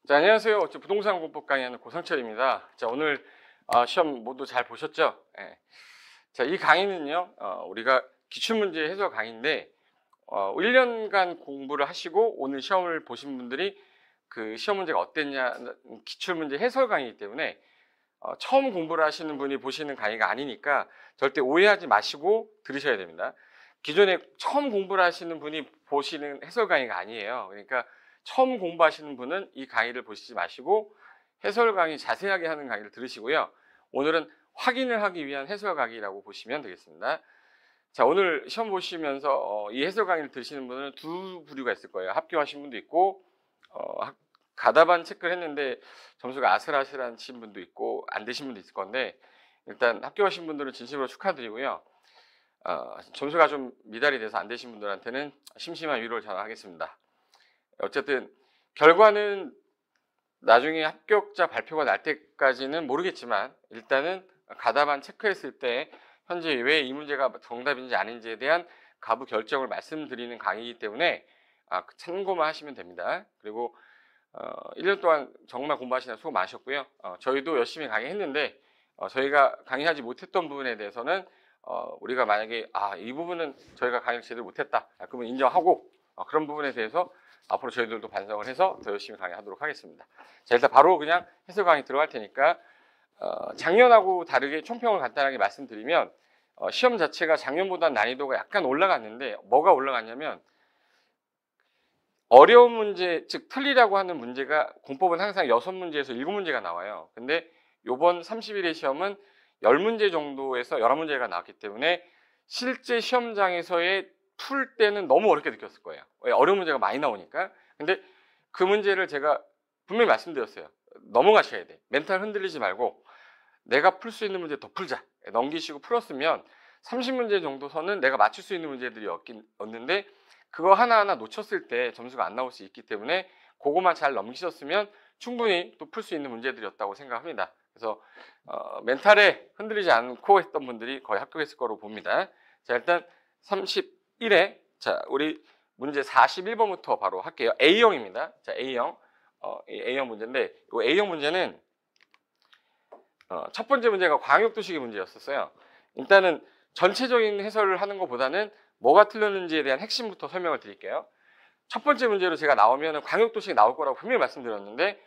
자, 안녕하세요. 부동산 공법 강의하는 고상철입니다. 자, 오늘 시험 모두 잘 보셨죠? 예. 자, 이 강의는요, 우리가 기출문제 해설 강의인데, 1년간 공부를 하시고 오늘 시험을 보신 분들이 그 시험 문제가 어땠냐, 기출문제 해설 강의이기 때문에 처음 공부를 하시는 분이 보시는 강의가 아니니까 절대 오해하지 마시고 들으셔야 됩니다. 기존에 처음 공부를 하시는 분이 보시는 해설 강의가 아니에요. 그러니까 처음 공부하시는 분은 이 강의를 보시지 마시고 해설 강의 자세하게 하는 강의를 들으시고요. 오늘은 확인을 하기 위한 해설 강의라고 보시면 되겠습니다. 자, 오늘 시험 보시면서 이 해설 강의를 들으시는 분은 두 부류가 있을 거예요. 합격하신 분도 있고 가다반 체크를 했는데 점수가 아슬아슬하신 분도 있고 안 되신 분도 있을 건데, 일단 합격하신 분들은 진심으로 축하드리고요. 점수가 좀 미달이 돼서 안 되신 분들한테는 심심한 위로를 전하겠습니다. 어쨌든 결과는 나중에 합격자 발표가 날 때까지는 모르겠지만, 일단은 가다반 체크했을 때 현재 왜 이 문제가 정답인지 아닌지에 대한 가부 결정을 말씀드리는 강의이기 때문에 참고만 하시면 됩니다. 그리고 1년 동안 정말 공부하시느라 수고 많으셨고요. 저희도 열심히 강의했는데 저희가 강의하지 못했던 부분에 대해서는 우리가 만약에 이 부분은 저희가 강의를 제대로 못했다, 그러면 인정하고 그런 부분에 대해서 앞으로 저희들도 반성을 해서 더 열심히 강의하도록 하겠습니다. 자, 일단 바로 그냥 해설 강의 들어갈 테니까 작년하고 다르게 총평을 간단하게 말씀드리면, 시험 자체가 작년보다 난이도가 약간 올라갔는데 뭐가 올라갔냐면, 어려운 문제, 즉 틀리라고 하는 문제가 공법은 항상 6문제에서 7문제가 나와요. 근데 요번 30일의 시험은 10문제 정도에서 11문제가 나왔기 때문에 실제 시험장에서의 풀 때는 너무 어렵게 느꼈을 거예요. 왜? 어려운 문제가 많이 나오니까. 근데 그 문제를 제가 분명히 말씀드렸어요. 넘어가셔야 돼. 멘탈 흔들리지 말고 내가 풀 수 있는 문제 더 풀자. 넘기시고 풀었으면 30문제 정도서는 내가 맞출 수 있는 문제들이 없는데, 그거 하나하나 놓쳤을 때 점수가 안 나올 수 있기 때문에 그거만 잘 넘기셨으면 충분히 또 풀 수 있는 문제들이었다고 생각합니다. 그래서 멘탈에 흔들리지 않고 했던 분들이 거의 합격했을 거로 봅니다. 자, 일단 31회 자, 우리 문제 41번부터 바로 할게요. A형입니다. 자, A형. A형 문제인데, 이 A형 문제는 첫 번째 문제가 광역도시계 문제였었어요. 일단은 전체적인 해설을 하는 것보다는 뭐가 틀렸는지에 대한 핵심부터 설명을 드릴게요. 첫 번째 문제로 제가 나오면 광역도시계 나올 거라고 분명히 말씀드렸는데,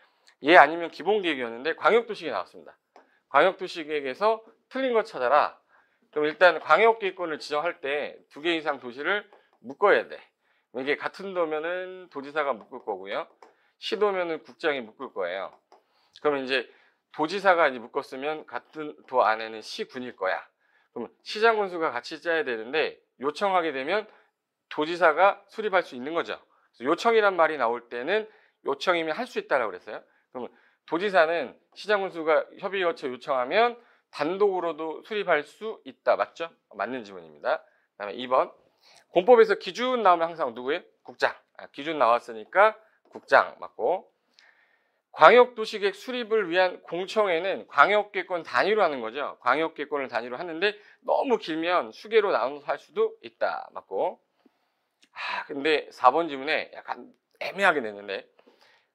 얘 아니면 기본계획이었는데 광역도시계 나왔습니다. 광역도시계획에서 틀린 거 찾아라. 그럼 일단 광역계획권을 지정할 때 2개 이상 도시를 묶어야 돼. 이게 같은 도면은 도지사가 묶을 거고요. 시도면은 국장이 묶을 거예요. 그러면 이제 도지사가 이제 묶었으면 같은 도 안에는 시군일 거야. 그럼 시장 군수가 같이 짜야 되는데 요청하게 되면 도지사가 수립할 수 있는 거죠. 그래서 요청이란 말이 나올 때는 요청이면 할 수 있다라고 그랬어요. 그러면 도지사는 시장 군수가 협의 거쳐 요청하면 단독으로도 수립할 수 있다. 맞죠? 맞는 지문입니다. 그다음에 2번. 공법에서 기준 나오면 항상 누구예요? 국장. 기준 나왔으니까 국장 맞고. 광역도시계획 수립을 위한 공청회는 광역계획권 단위로 하는 거죠. 광역계획권을 단위로 하는데 너무 길면 수개로 나눠서 할 수도 있다. 맞고. 근데 4번 지문에 약간 애매하게 냈는데,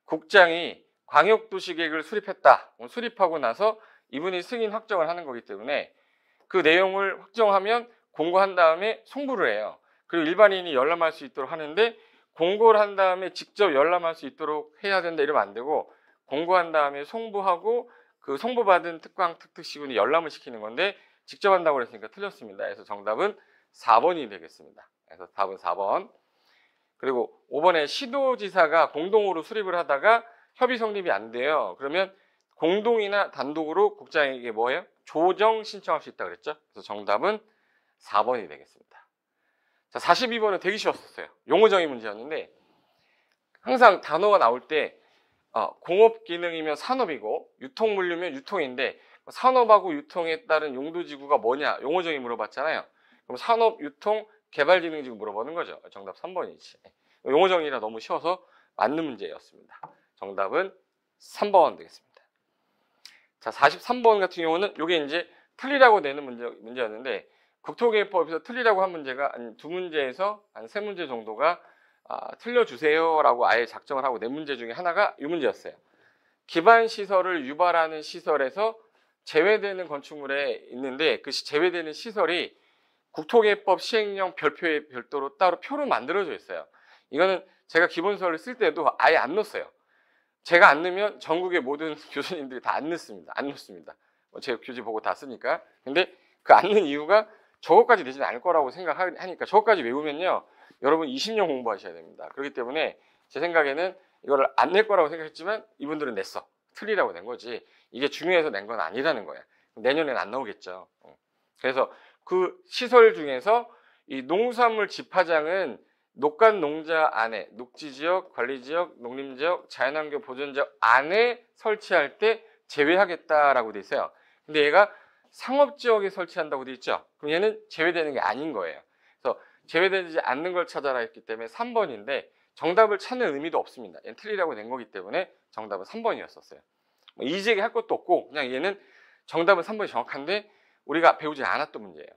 국장이 광역도시계획을 수립했다. 수립하고 나서 이분이 승인 확정을 하는 거기 때문에 그 내용을 확정하면 공고한 다음에 송부를 해요. 그리고 일반인이 열람할 수 있도록 하는데, 공고를 한 다음에 직접 열람할 수 있도록 해야 된다 이러면 안 되고, 공고한 다음에 송부하고 그 송부받은 특광 특특시군이 열람을 시키는 건데 직접 한다고 그랬으니까 틀렸습니다. 그래서 정답은 4번이 되겠습니다. 그래서 답은 4번. 그리고 5번에 시도지사가 공동으로 수립을 하다가 협의 성립이 안 돼요. 그러면 공동이나 단독으로 국장에게 뭐예요? 조정 신청할 수 있다 그랬죠? 그래서 정답은 4번이 되겠습니다. 자, 42번은 되게 쉬웠었어요. 용어정의 문제였는데, 항상 단어가 나올 때 공업 기능이면 산업이고 유통물류면 유통인데, 산업하고 유통에 따른 용도지구가 뭐냐? 용어정의 물어봤잖아요. 그럼 산업, 유통, 개발기능지구 물어보는 거죠. 정답 3번이지. 용어정의라 너무 쉬워서 맞는 문제였습니다. 정답은 3번 되겠습니다. 자, 43번 같은 경우는 이게 이제 틀리라고 내는 문제였는데, 국토계획법에서 틀리라고 한 문제가 한 2문제에서 한 3문제 정도가 틀려주세요라고 아예 작정을 하고 낸 문제 중에 하나가 이 문제였어요. 기반 시설을 유발하는 시설에서 제외되는 건축물에 있는데 그 제외되는 시설이 국토개법 시행령 별표에 별도로 따로 표로 만들어져 있어요. 이거는 제가 기본서를 쓸 때도 아예 안 넣었어요. 제가 안 넣으면 전국의 모든 교수님들이 다 안 넣습니다. 안 넣습니다. 제가 교재 보고 다 쓰니까. 근데 그 안 넣는 이유가 저것까지 되진 않을 거라고 생각하니까 저것까지 외우면요. 여러분 20년 공부하셔야 됩니다. 그렇기 때문에 제 생각에는 이거를 안 낼 거라고 생각했지만 이분들은 냈어. 틀리라고 낸 거지. 이게 중요해서 낸 건 아니라는 거야. 내년에는 안 나오겠죠. 그래서 그 시설 중에서 이 농수산물 집화장은 녹간 농자 안에, 녹지지역, 관리지역, 농림지역, 자연환경 보존지역 안에 설치할 때 제외하겠다라고 돼 있어요. 근데 얘가 상업지역에 설치한다고 돼 있죠. 그럼 얘는 제외되는 게 아닌 거예요. 그래서 제외되지 않는 걸 찾아라 했기 때문에 3번인데 정답을 찾는 의미도 없습니다. 얘는 틀리라고 낸 거기 때문에 정답은 3번이었었어요. 이지하게 할 것도 없고 그냥 얘는 정답은 3번이 정확한데 우리가 배우지 않았던 문제예요.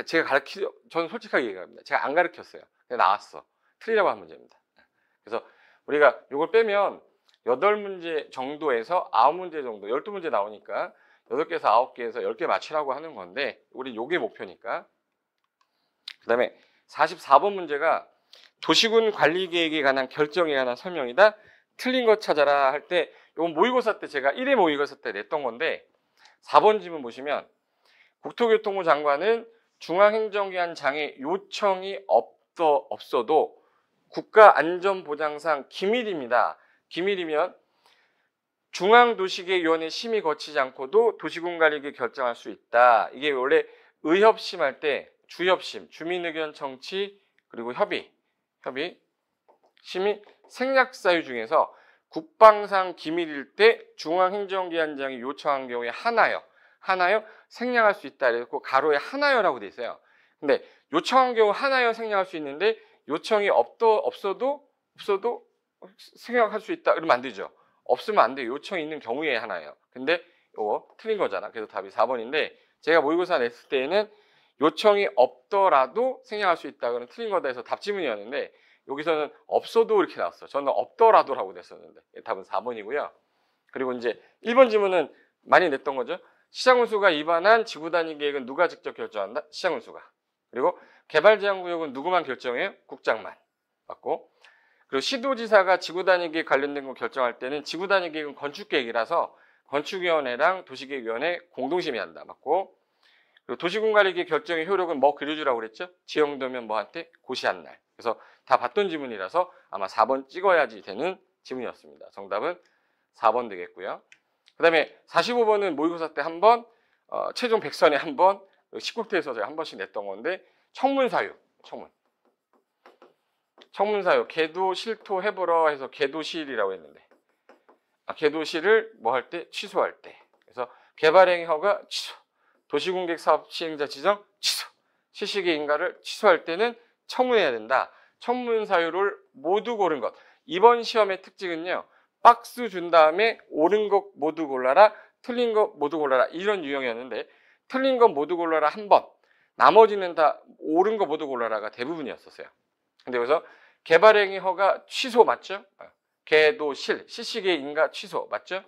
제가 저는 솔직하게 얘기합니다. 제가 안 가르쳤어요. 그냥 나왔어. 틀리라고 한 문제입니다. 그래서 우리가 이걸 빼면 8문제 정도에서 9문제 정도, 12문제 나오니까 8개에서 9개에서 10개 맞추라고 하는 건데 우리 요게 목표니까. 그 다음에 44번 문제가 도시군 관리계획에 관한 결정에 관한 설명이다. 틀린 것 찾아라 할 때 이건 모의고사 때 제가 1회 모의고사 때 냈던 건데 4번 지문 보시면 국토교통부 장관은 중앙행정기관장의 요청이 없어도 국가안전보장상 기밀입니다. 기밀이면 중앙도시계획위원회 심의 거치지 않고도 도시군관리계획 결정할 수 있다. 이게 원래 의협심 할 때 주협심, 주민의견 청취 그리고 협의, 심의 생략사유 중에서 국방상 기밀일 때 중앙행정기관장이 요청한 경우에 하나요 생략할 수 있다. 그래서 가로에 하나요라고 돼 있어요. 근데 요청한 경우 하나요 생략할 수 있는데 요청이 없어도 생략할 수 있다. 그러면 안 되죠. 없으면 안 돼요. 요청이 있는 경우에 하나예요. 근데 이거 틀린 거잖아. 그래서 답이 4번인데 제가 모의고사 냈을 때에는 요청이 없더라도 생략할 수 있다. 그건 틀린 거다 해서 답지문이었는데 여기서는 없어도 이렇게 나왔어요. 저는 없더라도라고 냈었는데 답은 4번이고요. 그리고 이제 1번 지문은 많이 냈던 거죠. 시장운수가 위반한 지구단위 계획은 누가 직접 결정한다? 시장운수가. 그리고 개발제한구역은 누구만 결정해요? 국장만. 맞고. 그리고 시도지사가 지구단위 계획 관련된 거 결정할 때는 지구단위 계획은 건축계획이라서 건축위원회랑 도시계획위원회 공동심의한다. 맞고. 그리고 도시군관리계획 결정의 효력은 뭐 그려주라고 그랬죠? 지형도면 뭐한테? 고시한 날. 그래서 다 봤던 지문이라서 아마 4번 찍어야지 되는 지문이었습니다. 정답은 4번 되겠고요. 그 다음에 45번은 모의고사 때 한 번, 최종 100선에 한 번, 19태에서 제가 한 번씩 냈던 건데 청문사유, 청문사유, 계도, 실토, 해보러 해서 계도실이라고 했는데 계도실을 뭐 할 때? 취소할 때. 그래서 개발행위 허가 취소, 도시공객 사업 시행자 지정 취소, 실시계 인가를 취소할 때는 청문해야 된다. 청문사유를 모두 고른 것. 이번 시험의 특징은요. 박스 준 다음에 옳은 것 모두 골라라, 틀린 것 모두 골라라 이런 유형이었는데 틀린 것 모두 골라라 한 번, 나머지는 다 옳은 것 모두 골라라가 대부분이었었어요. 근데 여기서 개발행위 허가 취소 맞죠? 계도실, 실시계 인가 취소 맞죠?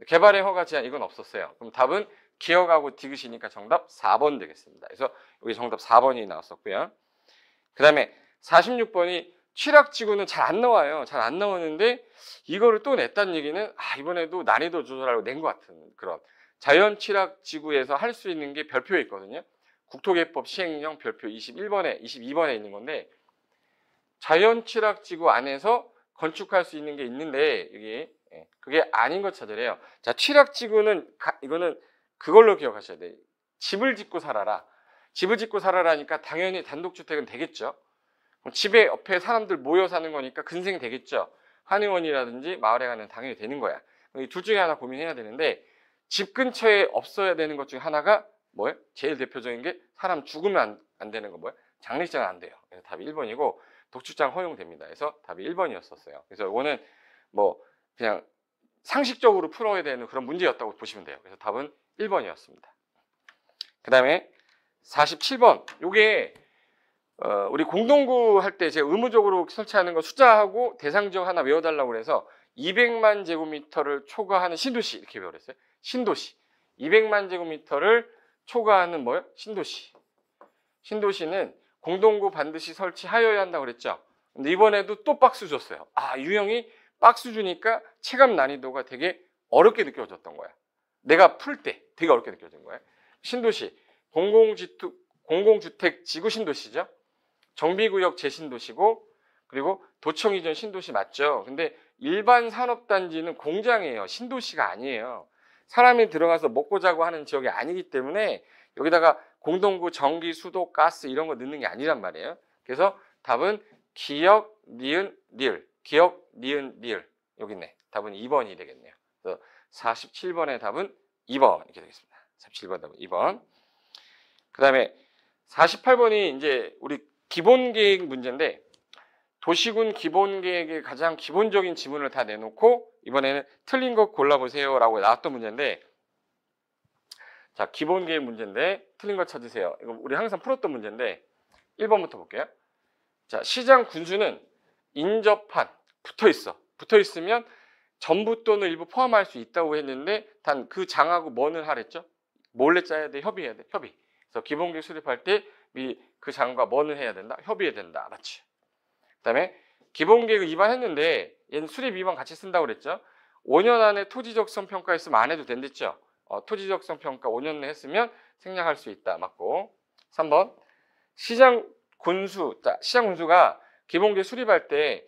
개발행위 허가 제한 이건 없었어요. 그럼 답은 기억하고 디귿이니까 정답 4번 되겠습니다. 그래서 여기 정답 4번이 나왔었고요. 그 다음에 46번이 취락지구는 잘 안 나와요. 잘 안 나오는데 이거를 또 냈다는 얘기는 이번에도 난이도 조절하려고 낸 것 같은 그런 자연취락지구에서 할 수 있는 게 별표에 있거든요. 국토개법 시행령 별표 22번에 있는 건데 자연취락지구 안에서 건축할 수 있는 게 있는데 이게 그게 아닌 것 찾으래요. 자, 취락지구는 이거는 그걸로 기억하셔야 돼요. 집을 짓고 살아라. 집을 짓고 살아라니까 당연히 단독주택은 되겠죠. 집에 옆에 사람들 모여 사는 거니까 근생 되겠죠. 한의원이라든지 마을에 가는 당연히 되는 거야. 이 둘 중에 하나 고민해야 되는데 집 근처에 없어야 되는 것 중에 하나가 뭐예요? 제일 대표적인 게 사람 죽으면 안 되는 거 뭐예요? 장례식장은 안 돼요. 그래서 답이 1번이고 독주장 허용됩니다. 그래서 답이 1번이었었어요. 그래서 이거는 뭐 그냥 상식적으로 풀어야 되는 그런 문제였다고 보시면 돼요. 그래서 답은 1번이었습니다. 그 다음에 47번 요게 우리 공동구 할 때 제가 의무적으로 설치하는 거 숫자하고 대상지역 하나 외워달라고 그래서 200만 제곱미터를 초과하는 신도시 이렇게 배워했어요. 신도시. 200만 제곱미터를 초과하는 뭐요? 신도시. 신도시는 공동구 반드시 설치하여야 한다고 그랬죠. 근데 이번에도 또 박스 줬어요. 아, 유형이 박스 주니까 체감 난이도가 되게 어렵게 느껴졌던 거야. 내가 풀 때 되게 어렵게 느껴진 거야. 신도시, 공공주택 지구 신도시죠. 정비구역 재신도시고, 그리고 도청 이전 신도시 맞죠. 근데 일반 산업단지는 공장이에요. 신도시가 아니에요. 사람이 들어가서 먹고 자고 하는 지역이 아니기 때문에 여기다가 공동구 전기, 수도, 가스 이런 거 넣는 게 아니란 말이에요. 그래서 답은 기역, 니은, 리을. 기역, 니은, 리을. 여기 있네. 답은 2번이 되겠네요. 그래서 47번의 답은 2번 이렇게 되겠습니다. 47번 답은 2번. 그 다음에 48번이 이제 우리 기본계획 문제인데, 도시군 기본계획의 가장 기본적인 지문을 다 내놓고 이번에는 틀린 것 골라보세요 라고 나왔던 문제인데, 자, 기본계획 문제인데 틀린 것 찾으세요. 이거 우리 항상 풀었던 문제인데 1번부터 볼게요. 자, 시장 군수는 인접한, 붙어있어. 붙어있으면 전부 또는 일부 포함할 수 있다고 했는데, 단 그 장하고 뭐는 하랬죠? 몰래 짜야 돼, 협의해야 돼, 협의. 그래서 기본계획 수립할 때 그 장과 뭐는 해야 된다? 협의해야 된다. 맞지? 그 다음에 기본계획을 위반했는데 얘는 수립 위반 같이 쓴다고 그랬죠? 5년 안에 토지적성 평가했으면 안 해도 된댔죠? 토지적성 평가 5년 내에 했으면 생략할 수 있다. 맞고. 3번 시장 군수가 기본계획 수립할 때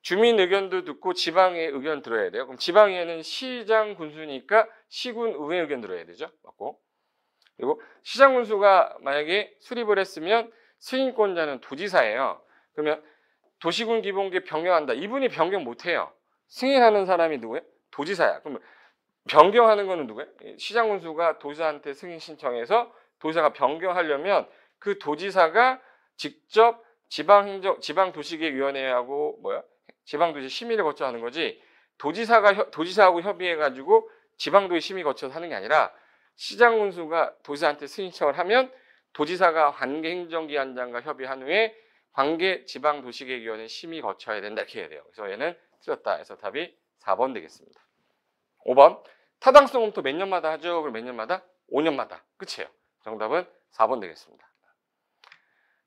주민 의견도 듣고 지방의 의견 들어야 돼요. 그럼 지방에는 시장 군수니까 시군 의회 의견 들어야 되죠. 맞고. 그리고 시장 군수가 만약에 수립을 했으면 승인권자는 도지사예요. 그러면 도시군 기본계획 변경한다. 이분이 변경 못해요. 승인하는 사람이 누구예요? 도지사야. 그럼 변경하는 거는 누구예요? 시장 군수가 도지사한테 승인 신청해서 도지사가 변경하려면 그 도지사가 직접 지방도시계획위원회하고 지방도시 심의를 거쳐 하는 거지, 도지사하고 협의해가지고 지방도시 심의 거쳐서 하는 게 아니라 시장 군수가 도지사한테 승인 신청을 하면 도지사가 관계행정기관장과 협의한 후에 관계지방도시계획위원회 심의 거쳐야 된다 이렇게 해야 돼요. 그래서 얘는 틀렸다. 그래서 답이 4번 되겠습니다. 5번 타당성 검토 몇 년마다 하죠? 그럼 몇 년마다? 5년마다. 끝이에요. 정답은 4번 되겠습니다.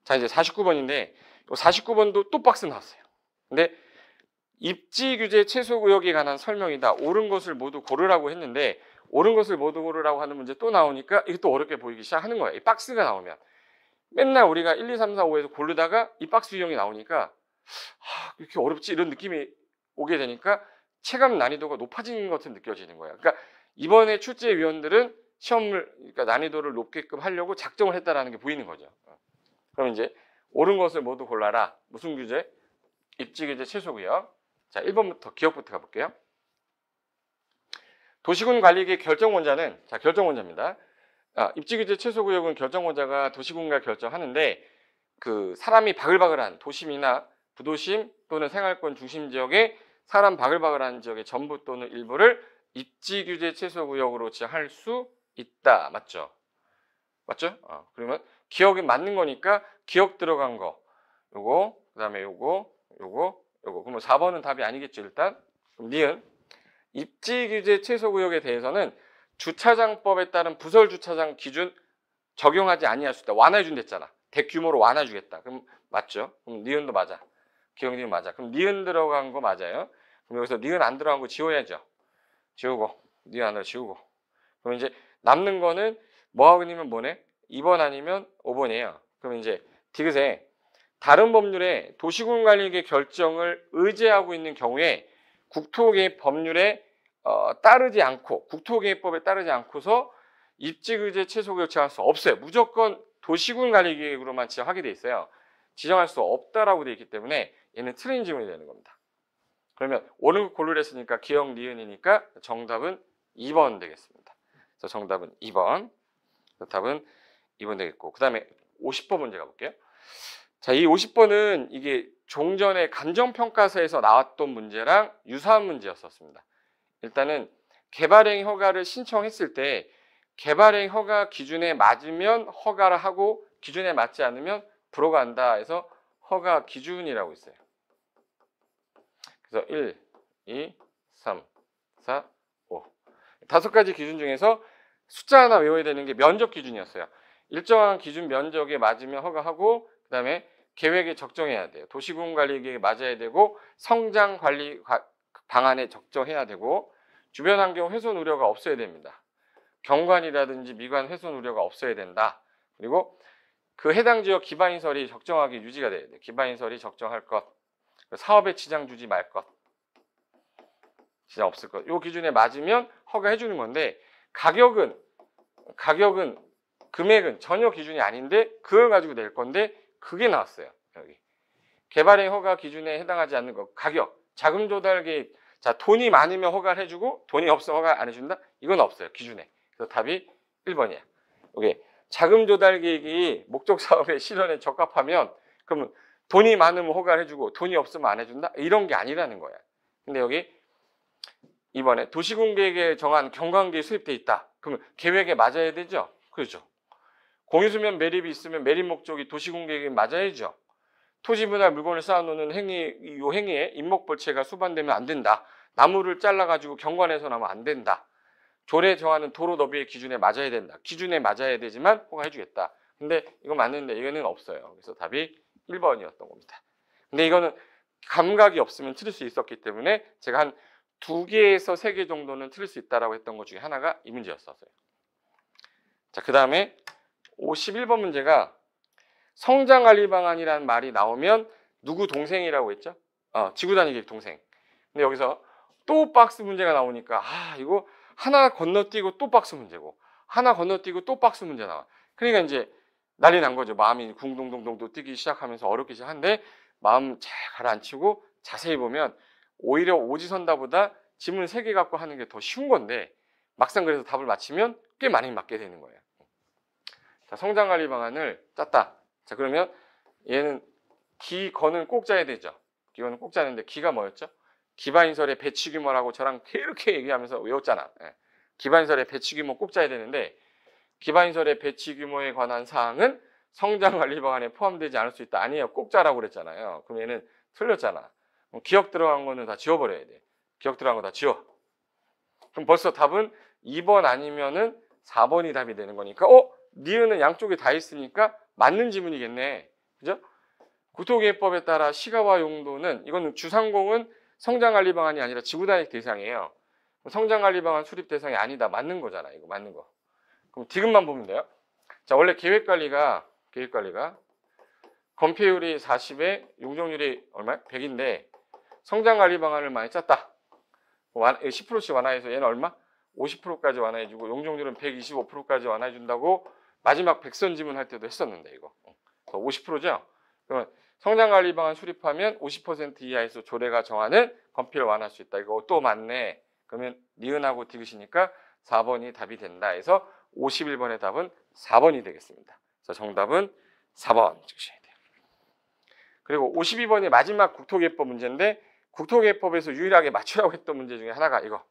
자, 이제 49번인데 49번도 또 박스 나왔어요. 근데 입지규제 최소구역에 관한 설명이다. 옳은 것을 모두 고르라고 했는데, 옳은 것을 모두 고르라고 하는 문제 또 나오니까 이게 또 어렵게 보이기 시작하는 거예요. 이 박스가 나오면 맨날 우리가 1, 2, 3, 4, 5에서 고르다가 이 박스 유형이 나오니까 이렇게 어렵지 이런 느낌이 오게 되니까 체감 난이도가 높아지는 것 같은 느껴지는 거예요. 그러니까 이번에 출제위원들은 그러니까 난이도를 높게끔 하려고 작정을 했다라는 게 보이는 거죠. 그럼 이제 옳은 것을 모두 골라라. 무슨 규제? 입지규제 최소구역. 자, 1번부터 기억부터 가볼게요. 도시군 관리계획 결정원자는, 자, 결정원자입니다. 입지규제 최소구역은 결정원자가 도시군과 결정하는데, 그 사람이 바글바글한 도심이나 부도심 또는 생활권 중심 지역에 사람 바글바글한 지역의 전부 또는 일부를 입지규제 최소구역으로 지정할 수 있다. 맞죠? 맞죠? 그러면 기억이 맞는 거니까 기억 들어간 거 요거, 그 다음에 요거. 그러면 4번은 답이 아니겠죠. 일단 그럼 니은 입지규제 최소구역에 대해서는 주차장법에 따른 부설주차장 기준 적용하지 아니할 수 있다. 완화해 준댔잖아. 대규모로 완화해 주겠다. 그럼 맞죠? 그럼 니은도 맞아. 기억 니은 맞아. 그럼 니은 들어간 거 맞아요. 그럼 여기서 니은 안 들어간 거 지워야죠. 지우고, 니은 안 들어 지우고. 그럼 이제 남는 거는 뭐하고 있냐면 뭐네? 2번 아니면 5번이에요. 그럼 이제 디귿에 다른 법률에 도시군 관리계획 결정을 의제하고 있는 경우에 국토계획 법률에 국토계획법에 따르지 않고서 입지규제 최소구역 지정할 수 없어요. 무조건 도시군 관리계획으로만 지정하게 돼 있어요. 지정할 수 없다라고 돼 있기 때문에 얘는 틀린 질문이 되는 겁니다. 그러면 옳은 거 고르려 했으니까 기억 니은이니까 정답은 2번 되겠습니다. 그래서 정답은 2번. 답은 2번 되겠고, 그 다음에 50번 문제 가볼게요. 자, 이 50번은 이게 종전의 감정평가서에서 나왔던 문제랑 유사한 문제였었습니다. 일단은 개발행 허가를 신청했을 때 개발행 허가 기준에 맞으면 허가를 하고 기준에 맞지 않으면 불허가 한다 해서 허가 기준이라고 있어요. 그래서 1, 2, 3, 4, 5. 5가지 기준 중에서 숫자 하나 외워야 되는 게 면적 기준이었어요. 일정한 기준 면적에 맞으면 허가하고, 그 다음에 계획에 적정해야 돼요. 도시공원관리계획에 맞아야 되고, 성장관리 방안에 적정해야 되고, 주변 환경 훼손 우려가 없어야 됩니다. 경관이라든지 미관 훼손 우려가 없어야 된다. 그리고 그 해당 지역 기반인설이 적정하게 유지가 돼야 돼요. 기반인설이 적정할 것, 사업에 지장 주지 말 것, 지장 없을 것. 이 기준에 맞으면 허가해 주는 건데, 가격은 금액은 전혀 기준이 아닌데 그걸 가지고 낼 건데 그게 나왔어요. 여기 개발행 허가 기준에 해당하지 않는 거. 가격, 자금 조달 계획. 자, 돈이 많으면 허가를 해주고 돈이 없으면 허가 안 해준다? 이건 없어요, 기준에. 그래서 답이 1번이야. 여기 자금 조달 계획이 목적 사업의 실현에 적합하면 그러면 돈이 많으면 허가를 해주고 돈이 없으면 안 해준다? 이런 게 아니라는 거야. 근데 여기 이번에 도시공계획에 정한 경관계획이 수립돼 있다. 그러면 계획에 맞아야 되죠? 그렇죠. 공유수면 매립이 있으면 매립 목적이 도시공계획에 맞아야죠. 토지 분할 물건을 쌓아놓는 이 행위에 인목벌채가 수반되면 안 된다. 나무를 잘라가지고 경관에서 나면 안 된다. 조례 정하는 도로 너비의 기준에 맞아야 된다. 기준에 맞아야 되지만 허가해주겠다. 근데 이거 맞는데 이거는 없어요. 그래서 답이 1번이었던 겁니다. 근데 이거는 감각이 없으면 틀릴 수 있었기 때문에 제가 한 2개에서 3개 정도는 틀릴 수 있다라고 했던 것 중에 하나가 이 문제였었어요. 자, 그 다음에 51번 문제가 성장관리 방안이라는 말이 나오면 누구 동생이라고 했죠? 지구단위계획 동생. 근데 여기서 또 박스 문제가 나오니까 이거 하나 건너뛰고 또 박스 문제고 하나 건너뛰고 또 박스 문제 나와. 그러니까 이제 난리 난 거죠. 마음이 궁둥둥둥 뛰기 시작하면서 어렵기 시작한데 마음 잘 가라앉히고 자세히 보면 오히려 오지선다보다 지문 3개 갖고 하는 게 더 쉬운 건데 막상 그래서 답을 맞히면 꽤 많이 맞게 되는 거예요. 자, 성장관리 방안을 짰다. 자, 그러면 얘는 기건은 꼭 짜야 되죠. 기건은 꼭 짜는데 기가 뭐였죠? 기반인설의 배치 규모라고 저랑 이렇게 얘기하면서 외웠잖아. 기반인설의 배치 규모 꼭 짜야 되는데 기반인설의 배치 규모에 관한 사항은 성장관리 방안에 포함되지 않을 수 있다. 아니에요. 꼭 짜라고 그랬잖아요. 그럼 얘는 틀렸잖아. 그럼 기억 들어간 거는 다 지워버려야 돼. 기억 들어간 거 다 지워. 그럼 벌써 답은 2번 아니면은 4번이 답이 되는 거니까 니은은 양쪽에 다 있으니까 맞는 지문이겠네. 그죠? 국토계획법에 따라 시가와 용도는 이거는 주상공은 성장관리 방안이 아니라 지구단위 대상이에요. 성장관리 방안 수립 대상이 아니다. 맞는 거잖아. 이거 맞는 거. 그럼 디귿만 보면 돼요. 자, 원래 계획관리가 건폐율이 40에 용적률이 얼마야? 100인데 성장관리 방안을 많이 짰다. 10%씩 완화해서 얘는 얼마? 50%까지 완화해주고 용적률은 125%까지 완화해준다고 마지막 백선 지문 할 때도 했었는데 이거 50%죠? 그러면 성장관리 방안 수립하면 50% 이하에서 조례가 정하는 건폐율을 완화할 수 있다. 이거 또 맞네. 그러면 니은하고 디귿이니까 4번이 답이 된다 해서 51번의 답은 4번이 되겠습니다. 그래서 정답은 4번 찍으셔야 돼요. 그리고 52번이 마지막 국토계획법 문제인데 국토계획법에서 유일하게 맞추라고 했던 문제 중에 하나가 이거.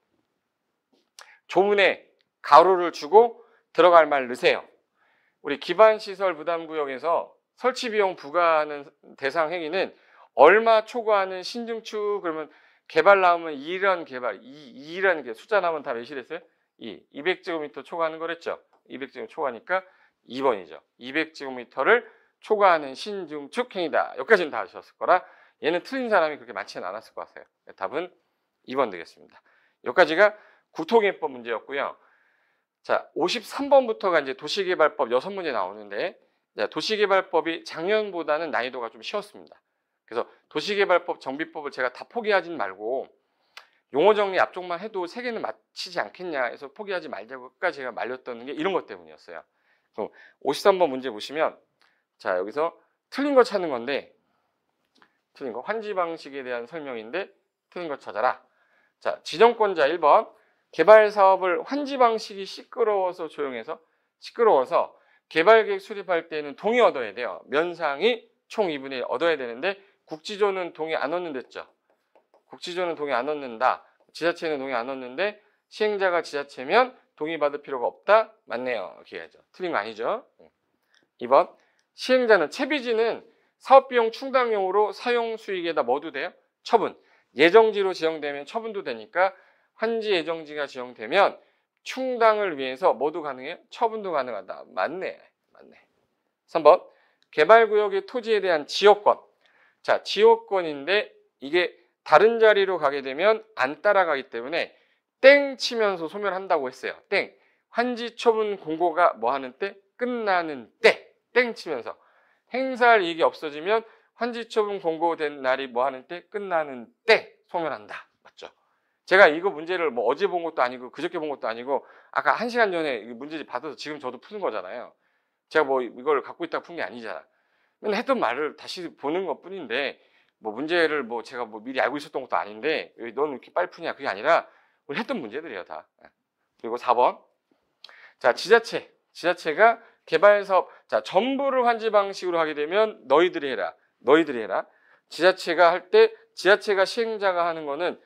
조문에 가로를 주고 들어갈 말 넣으세요. 우리 기반시설 부담구역에서 설치비용 부과하는 대상 행위는 얼마 초과하는 신증축 그러면 개발 나오면 이런 개발, 이라는 게 숫자 나오면 다 몇이랬어요? 200제곱미터 초과하는 거랬죠. 200제곱 초과니까 2번이죠. 200제곱미터를 초과하는 신증축 행위다. 여기까지는 다 아셨을 거라 얘는 틀린 사람이 그렇게 많지는 않았을 것 같아요. 답은 2번 되겠습니다. 여기까지가 국토계획법 문제였고요. 자, 53번부터가 이제 도시개발법 6문제 나오는데 도시개발법이 작년보다는 난이도가 좀 쉬웠습니다. 그래서 도시개발법 정비법을 제가 다 포기하진 말고 용어 정리 앞쪽만 해도 3개는 맞히지 않겠냐 해서 포기하지 말자고 끝까지 제가 말렸던 게 이런 것 때문이었어요. 그럼 53번 문제 보시면 자, 여기서 틀린 거 찾는 건데 틀린 거 환지 방식에 대한 설명인데 틀린 거 찾아라. 자, 지정권자 1번 개발 사업을 환지 방식이 시끄러워서 개발계획 수립할 때는 동의 얻어야 돼요. 면상이 총 2분의 1 얻어야 되는데 국지조는 동의 안 얻는댔죠. 국지조는 동의 안 얻는다. 지자체는 동의 안 얻는데 시행자가 지자체면 동의받을 필요가 없다. 맞네요. 이렇게 해야죠. 틀린 거 아니죠. 2번 시행자는 채비지는 사업비용 충당용으로 사용 수익에다 뭐 둬도 돼요? 처분. 예정지로 지정되면 처분도 되니까 환지 예정지가 지정되면 충당을 위해서 뭐도 가능해요? 처분도 가능하다. 맞네. 맞네. 3번. 개발구역의 토지에 대한 지역권. 자, 지역권인데 이게 다른 자리로 가게 되면 안 따라가기 때문에 땡 치면서 소멸한다고 했어요. 땡. 환지 처분 공고가 뭐 하는 때? 끝나는 때. 땡 치면서. 행사할 이익이 없어지면 환지 처분 공고된 날이 뭐 하는 때? 끝나는 때 소멸한다. 맞죠? 제가 이거 문제를 뭐 어제 본 것도 아니고 그저께 본 것도 아니고 아까 1시간 전에 문제집 받아서 지금 저도 푸는 거잖아요. 제가 뭐 이걸 갖고 있다가 푼 게 아니잖아. 맨날 했던 말을 다시 보는 것 뿐인데 뭐 문제를 뭐 제가 뭐 미리 알고 있었던 것도 아닌데 왜 넌 이렇게 빨리 푸냐 그게 아니라 우리 했던 문제들이에요 다. 그리고 4번. 자, 지자체가 개발사업, 자, 전부를 환지 방식으로 하게 되면 너희들이 해라. 지자체가 할 때 지자체가 시행자가 하는 거는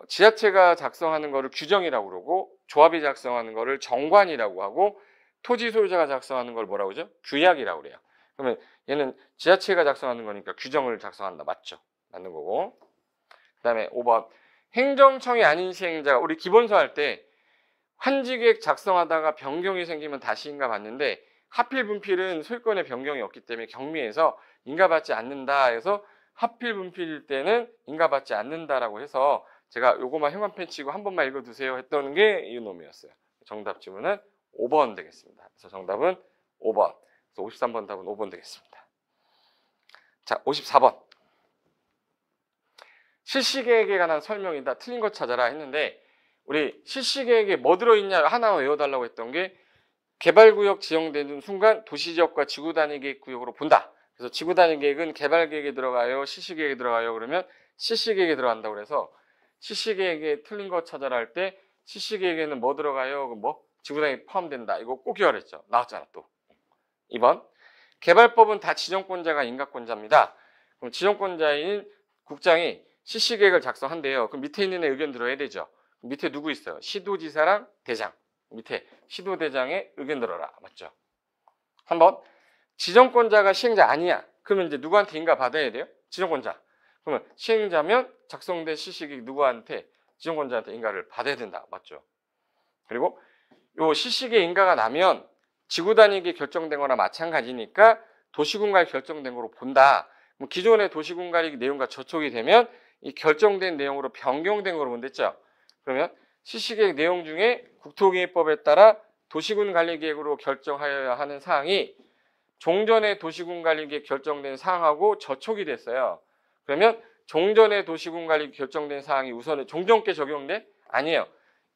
지자체가 작성하는 거를 규정이라고 그러고 조합이 작성하는 거를 정관이라고 하고 토지 소유자가 작성하는 걸 뭐라고 그러죠? 규약이라고 그래요. 그러면 얘는 지자체가 작성하는 거니까 규정을 작성한다. 맞죠? 맞는 거고. 그다음에 5번. 행정청이 아닌 시행자가 우리 기본서 할 때 환지계획 작성하다가 변경이 생기면 다시 인가받는데 하필 분필은 소유권의 변경이 없기 때문에 경미해서 인가받지 않는다 해서 하필 분필일 때는 인가받지 않는다라고 해서 제가 요거만 현관펜 치고 한 번만 읽어두세요 했던 게 이 놈이었어요. 정답 지문은 5번 되겠습니다. 그래서 정답은 5번. 그래서 53번 답은 5번 되겠습니다. 자, 54번. 실시계획에 관한 설명이다. 틀린 거 찾아라 했는데 우리 실시계획에 뭐 들어있냐 하나 외워달라고 했던 게 개발구역 지정되는 순간 도시지역과 지구단위계획구역으로 본다. 그래서 지구단위계획은 개발계획에 들어가요, 실시계획에 들어가요. 그러면 실시계획에 들어간다고 그래서 실시계획에 틀린 거 찾아라 할 때 실시계획에는 뭐 들어가요? 뭐 지구단위 포함된다. 이거 꼭 기억했죠. 나왔잖아 또. 2번. 개발법은 다 지정권자가 인가권자입니다. 그럼 지정권자인 국장이 실시계획을 작성한대요. 그럼 밑에 있는 애 의견 들어야 되죠. 밑에 누구 있어요? 시도지사랑 대장. 밑에 시도대장의 의견 들어라. 맞죠? 3번. 지정권자가 시행자 아니야. 그러면 이제 누구한테 인가 받아야 돼요? 지정권자. 그러면 시행자면 작성된 실시계획 누구한테? 지정권자한테 인가를 받아야 된다. 맞죠? 그리고 요 실시계획 인가가 나면 지구단위계 결정된 거나 마찬가지니까 도시군가에 결정된 거로 본다. 기존의 도시군가리 내용과 저촉이 되면 이 결정된 내용으로 변경된 거로 본댔죠. 그러면 실시계획 내용 중에 국토기획법에 따라 도시군관리계획으로 결정하여야 하는 사항이 종전의 도시군관리계획 결정된 사항하고 저촉이 됐어요. 그러면 종전의 도시군관리 결정된 사항이 우선은 종전께 적용돼? 아니에요.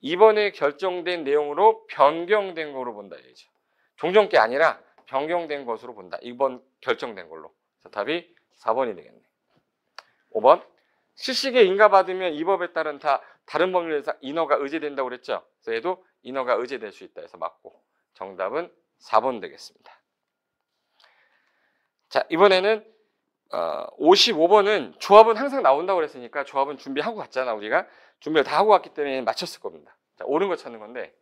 이번에 결정된 내용으로 변경된 거로 본다 얘기죠. 종전께 아니라 변경된 것으로 본다. 이번 결정된 걸로. 그래서 답이 4번이 되겠네. 5번. 실시계획 인가받으면 이 법에 따른 다른 법률에서 인허가 의제된다고 그랬죠. 그래서 얘도 인허가 의제될 수 있다 해서 맞고 정답은 4번 되겠습니다. 자, 이번에는 55번은 조합은 항상 나온다고 그랬으니까 조합은 준비하고 갔잖아. 우리가 준비를 다 하고 갔기 때문에 맞췄을 겁니다. 자, 옳은 거 찾는 건데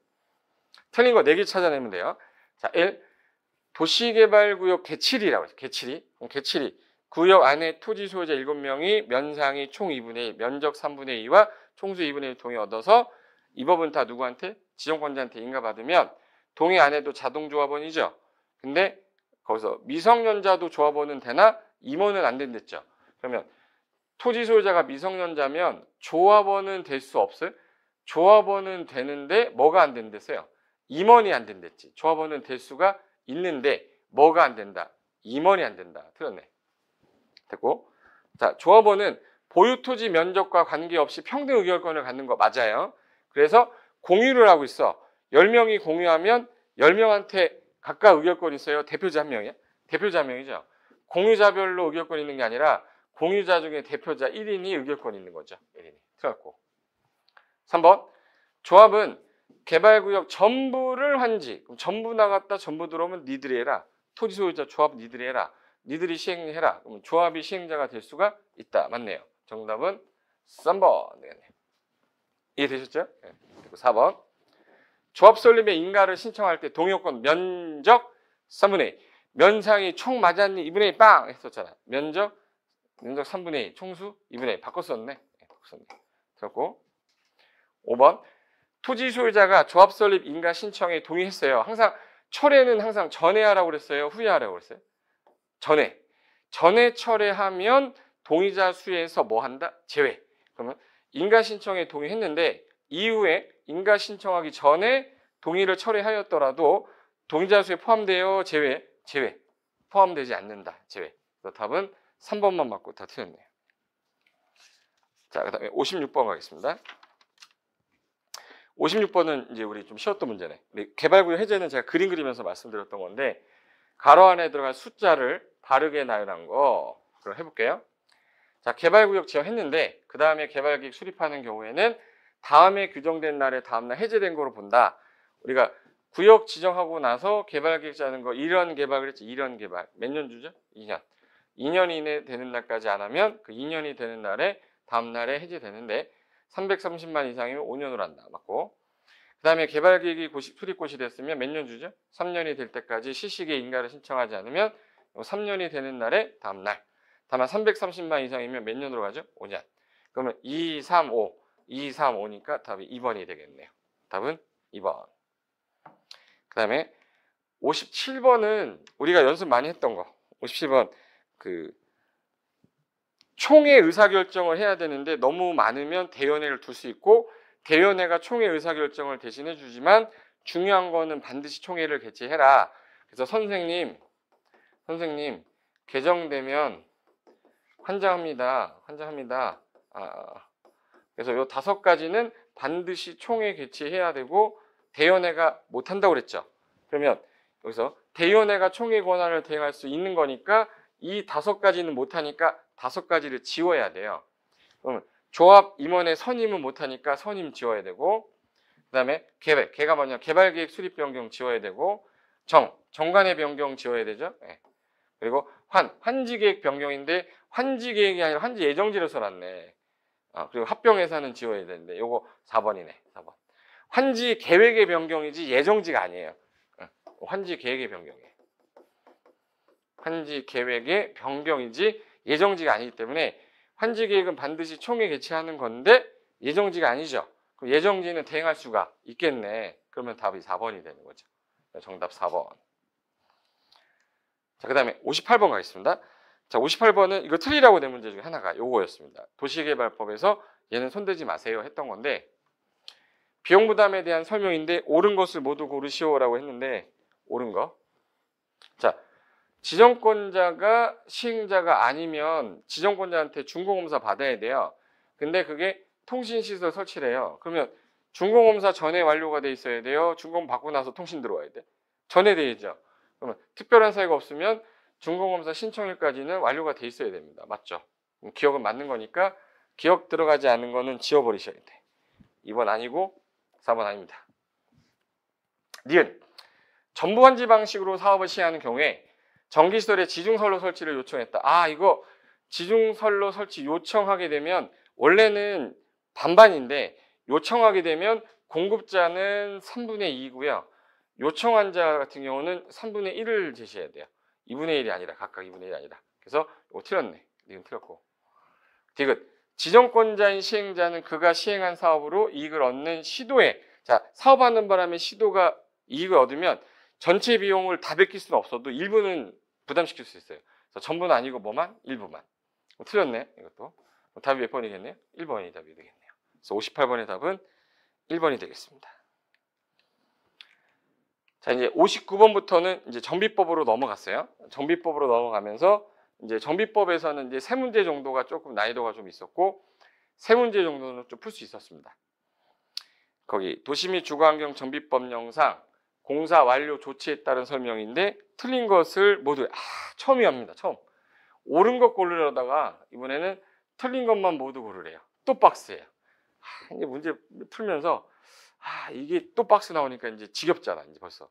틀린 거 4개 찾아내면 돼요. 자, 1. 도시개발구역 개칠이라고 해서 개칠이 구역 안에 토지 소유자 7명이 면상이 총 2분의 1, 면적 3분의 2와 총수 2분의 1 동의 얻어서 이 법은 다 누구한테? 지정권자한테 인가받으면 동의 안 해도 자동조합원이죠. 근데 거기서 미성년자도 조합원은 되나? 임원은 안 된댔죠. 그러면 토지 소유자가 미성년자면 조합원은 될 수 없어요? 조합원은 되는데 뭐가 안 된댔어요? 임원이 안 된댔지. 조합원은 될 수가 있는데 뭐가 안 된다? 임원이 안 된다. 틀렸네. 됐고. 자, 조합원은 보유토지 면적과 관계없이 평등 의결권을 갖는 거 맞아요. 그래서 공유를 하고 있어. 10명이 공유하면 10명한테 각각 의결권이 있어요. 대표자 1명이야? 대표자 1명이죠. 공유자별로 의결권이 있는 게 아니라 공유자 중에 대표자 1인이 의결권이 있는 거죠. 1인이. 틀렸고. 3번. 조합은 개발구역 전부를 환지. 그럼 전부 나갔다 전부 들어오면 니들이 해라. 토지 소유자 조합 니들이 해라. 니들이 시행해라. 그럼 조합이 시행자가 될 수가 있다. 맞네요. 정답은 3번 되겠네요. 이해되셨죠? 네. 그리고 4번. 조합 설립의 인가를 신청할 때 동의요건 면적 3분의 2. 면상이 총 맞았니? 2분의 2 빵! 했었잖아. 면적 3분의 2. 총수 2분의 2. 바꿨었네. 곡선기. 그렇고 5번 토지 소유자가 조합 설립 인가 신청에 동의했어요. 항상 철회는 항상 전에 하라고 그랬어요? 후에 하라고 그랬어요? 전에. 전에 철회하면 동의자 수에서 뭐 한다? 제외. 그러면 인가 신청에 동의했는데 이후에 인가 신청하기 전에 동의를 철회하였더라도 동의자 수에 포함되어 제외. 포함되지 않는다. 제외. 그래서 답은 3번만 맞고 다 틀렸네요. 자, 그 다음에 56번 가겠습니다. 56번은 이제 우리 좀 쉬웠던 문제네. 개발구역 해제는 제가 그림 그리면서 말씀드렸던 건데 가로 안에 들어갈 숫자를 바르게 나열한 거 그럼 해볼게요. 자, 개발구역 지정했는데 그 다음에 개발계획 수립하는 경우에는 다음에 규정된 날에 다음날 해제된 거로 본다. 우리가 구역 지정하고 나서 개발계획 짜는 거 1년 개발 그랬지. 1년 개발. 몇 년 주죠? 2년. 2년 이내 되는 날까지 안 하면 그 2년이 되는 날에 다음 날에 해제되는데 330만 이상이면 5년으로 한다. 맞고. 그 다음에 개발계획이 수립고시 됐으면 몇 년 주죠? 3년이 될 때까지 시식의 인가를 신청하지 않으면 3년이 되는 날에 다음 날. 다만 330만 이상이면 몇 년으로 가죠? 5년. 그러면 2, 3, 5. 2, 3, 5니까 답이 2번이 되겠네요. 답은 2번. 그 다음에 57번은 우리가 연습 많이 했던 거. 57번 그 총회 의사결정을 해야 되는데 너무 많으면 대연회를 둘 수 있고 대연회가 총회 의사결정을 대신해 주지만 중요한 거는 반드시 총회를 개최해라. 그래서 선생님 개정되면 환장합니다. 그래서 요 5가지는 반드시 총회 개최해야 되고 대연회가 못한다고 그랬죠. 그러면 여기서 대연회가 총회 권한을 대행할 수 있는 거니까 이 5가지는 못하니까 5가지를 지워야 돼요. 그러면 조합 임원의 선임은 못하니까 선임 지워야 되고 그 다음에 개가 뭐냐 개발계획 수립 변경 지워야 되고 정관의 변경 지워야 되죠. 네. 그리고 환지계획 변경인데 환지계획이 아니라 환지 예정지를 써놨네. 그리고 합병예산은 지워야 되는데 요거 4번이네. 4번. 환지 계획의 변경이지 예정지가 아니에요. 환지 계획의 변경이에요. 환지 계획의 변경이지 예정지가 아니기 때문에 환지 계획은 반드시 총회 개최하는 건데 예정지가 아니죠. 그럼 예정지는 대행할 수가 있겠네. 그러면 답이 4번이 되는 거죠. 정답 4번. 자, 그 다음에 58번 가겠습니다. 자, 58번은 이거 틀리라고 된 문제 중에 하나가 요거였습니다. 도시개발법에서 얘는 손대지 마세요 했던 건데 비용 부담에 대한 설명인데 옳은 것을 모두 고르시오라고 했는데 옳은 거. 자, 지정권자가 시행자가 아니면 지정권자한테 준공검사 받아야 돼요. 근데 그게 통신시설 설치래요. 그러면 준공검사 전에 완료가 돼 있어야 돼요. 준공 받고 나서 통신 들어와야 돼. 전에 돼야죠. 그러면 특별한 사유가 없으면 준공검사 신청일까지는 완료가 돼 있어야 됩니다. 맞죠? 기억은 맞는 거니까 기억 들어가지 않은 거는 지워버리셔야 돼. 2번 아니고 4번 아닙니다. 니은 전부환지 방식으로 사업을 시행하는 경우에 전기시설에 지중선로 설치를 요청했다. 이거 지중선로 설치 요청하게 되면 원래는 반반인데 요청하게 되면 공급자는 3분의 2고요. 요청한 자 같은 경우는 3분의 1을 제시해야 돼요. 2분의 1이 아니라 각각 2분의 1이 아니라. 그래서 이거 틀렸네. 이건 틀렸고. 디귿 지정권자인 시행자는 그가 시행한 사업으로 이익을 얻는 시도에 사업하는 바람에 시도가 이익을 얻으면 전체 비용을 다 베낄 수는 없어도 일부는 부담시킬 수 있어요. 그래서 전부는 아니고 뭐만? 일부만. 틀렸네. 이것도. 답이 몇 번이겠네요? 1번이 답이 되겠네요. 그래서 58번의 답은 1번이 되겠습니다. 자, 이제 59번부터는 이제 정비법으로 넘어갔어요. 정비법으로 넘어가면서 이제 정비법에서는 이제 3문제 정도가 조금 난이도가 좀 있었고 3문제 정도는 좀 풀 수 있었습니다. 거기 도시 및 주거환경 정비법령상 공사 완료 조치에 따른 설명인데 틀린 것을 모두 처음이 합니다. 처음. 옳은 것 고르려다가 이번에는 틀린 것만 모두 고르래요. 또 박스예요. 이제 문제 풀면서 이게 또 박스 나오니까 이제 지겹잖아. 이제 벌써.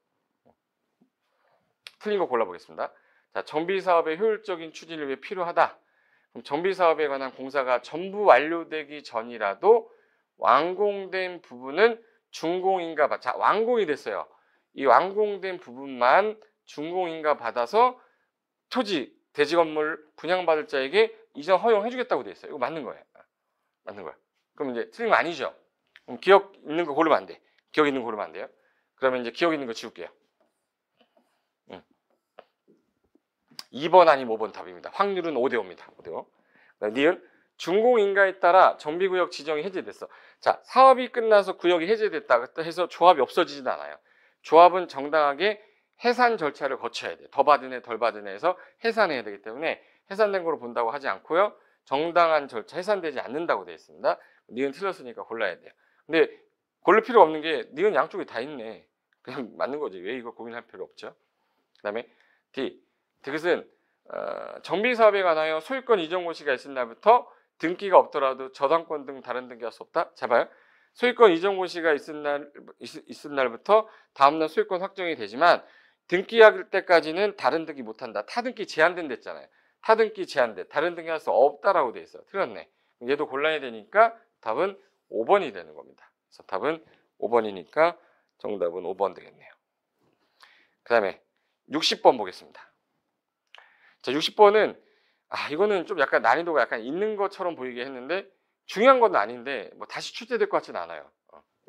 틀린 거 골라보겠습니다. 자, 정비사업의 효율적인 추진을 위해 필요하다. 그럼 정비사업에 관한 공사가 전부 완료되기 전이라도 완공된 부분은 준공인가 자, 완공이 됐어요. 이 완공된 부분만 준공인가 받아서 토지, 대지 건물 분양받을 자에게 이전 허용해 주겠다고 돼 있어요. 이거 맞는 거예요. 맞는 거야. 그럼 이제 틀린 거 아니죠. 그럼 기억 있는 거 고르면 안 돼. 기억 있는 거 고르면 안 돼요. 그러면 이제 기억 있는 거 지울게요. 2번 아니면 5번 답입니다. 확률은 5대 5입니다. 5대 5. 니은 준공인가에 따라 정비구역 지정이 해제됐어. 자, 사업이 끝나서 구역이 해제됐다 해서 조합이 없어지진 않아요. 조합은 정당하게 해산 절차를 거쳐야 돼. 더 받은 애, 덜 받은 애에서 해산해야 되기 때문에 해산된 거로 본다고 하지 않고요. 정당한 절차, 해산되지 않는다고 되어 있습니다. 니은 틀렸으니까 골라야 돼요. 근데 고를 필요 없는 게 니은 양쪽에 다 있네. 그냥 맞는 거지. 왜 이거 고민할 필요 없죠. 그 다음에 D. 디귿은 정비사업에 관하여 소유권 이전 고시가 있을 날부터 등기가 없더라도 저당권 등 다른 등기할 수 없다. 자 봐요. 소유권 이전 고시가 있을 날부터 다음날 소유권 확정이 되지만 등기할 때까지는 다른 등기 못한다. 타등기 제한된 됐잖아요. 타등기 제한돼. 다른 등기 할 수 없다라고 돼 있어. 틀렸네. 얘도 골라야 되니까 답은 5번이 되는 겁니다. 그래서 답은 5번이니까 정답은 5번 되겠네요. 그 다음에 60번 보겠습니다. 자, 60번은 이거는 좀 약간 난이도가 약간 있는 것처럼 보이게 했는데 중요한 건 아닌데 뭐 다시 출제될 것 같지는 않아요.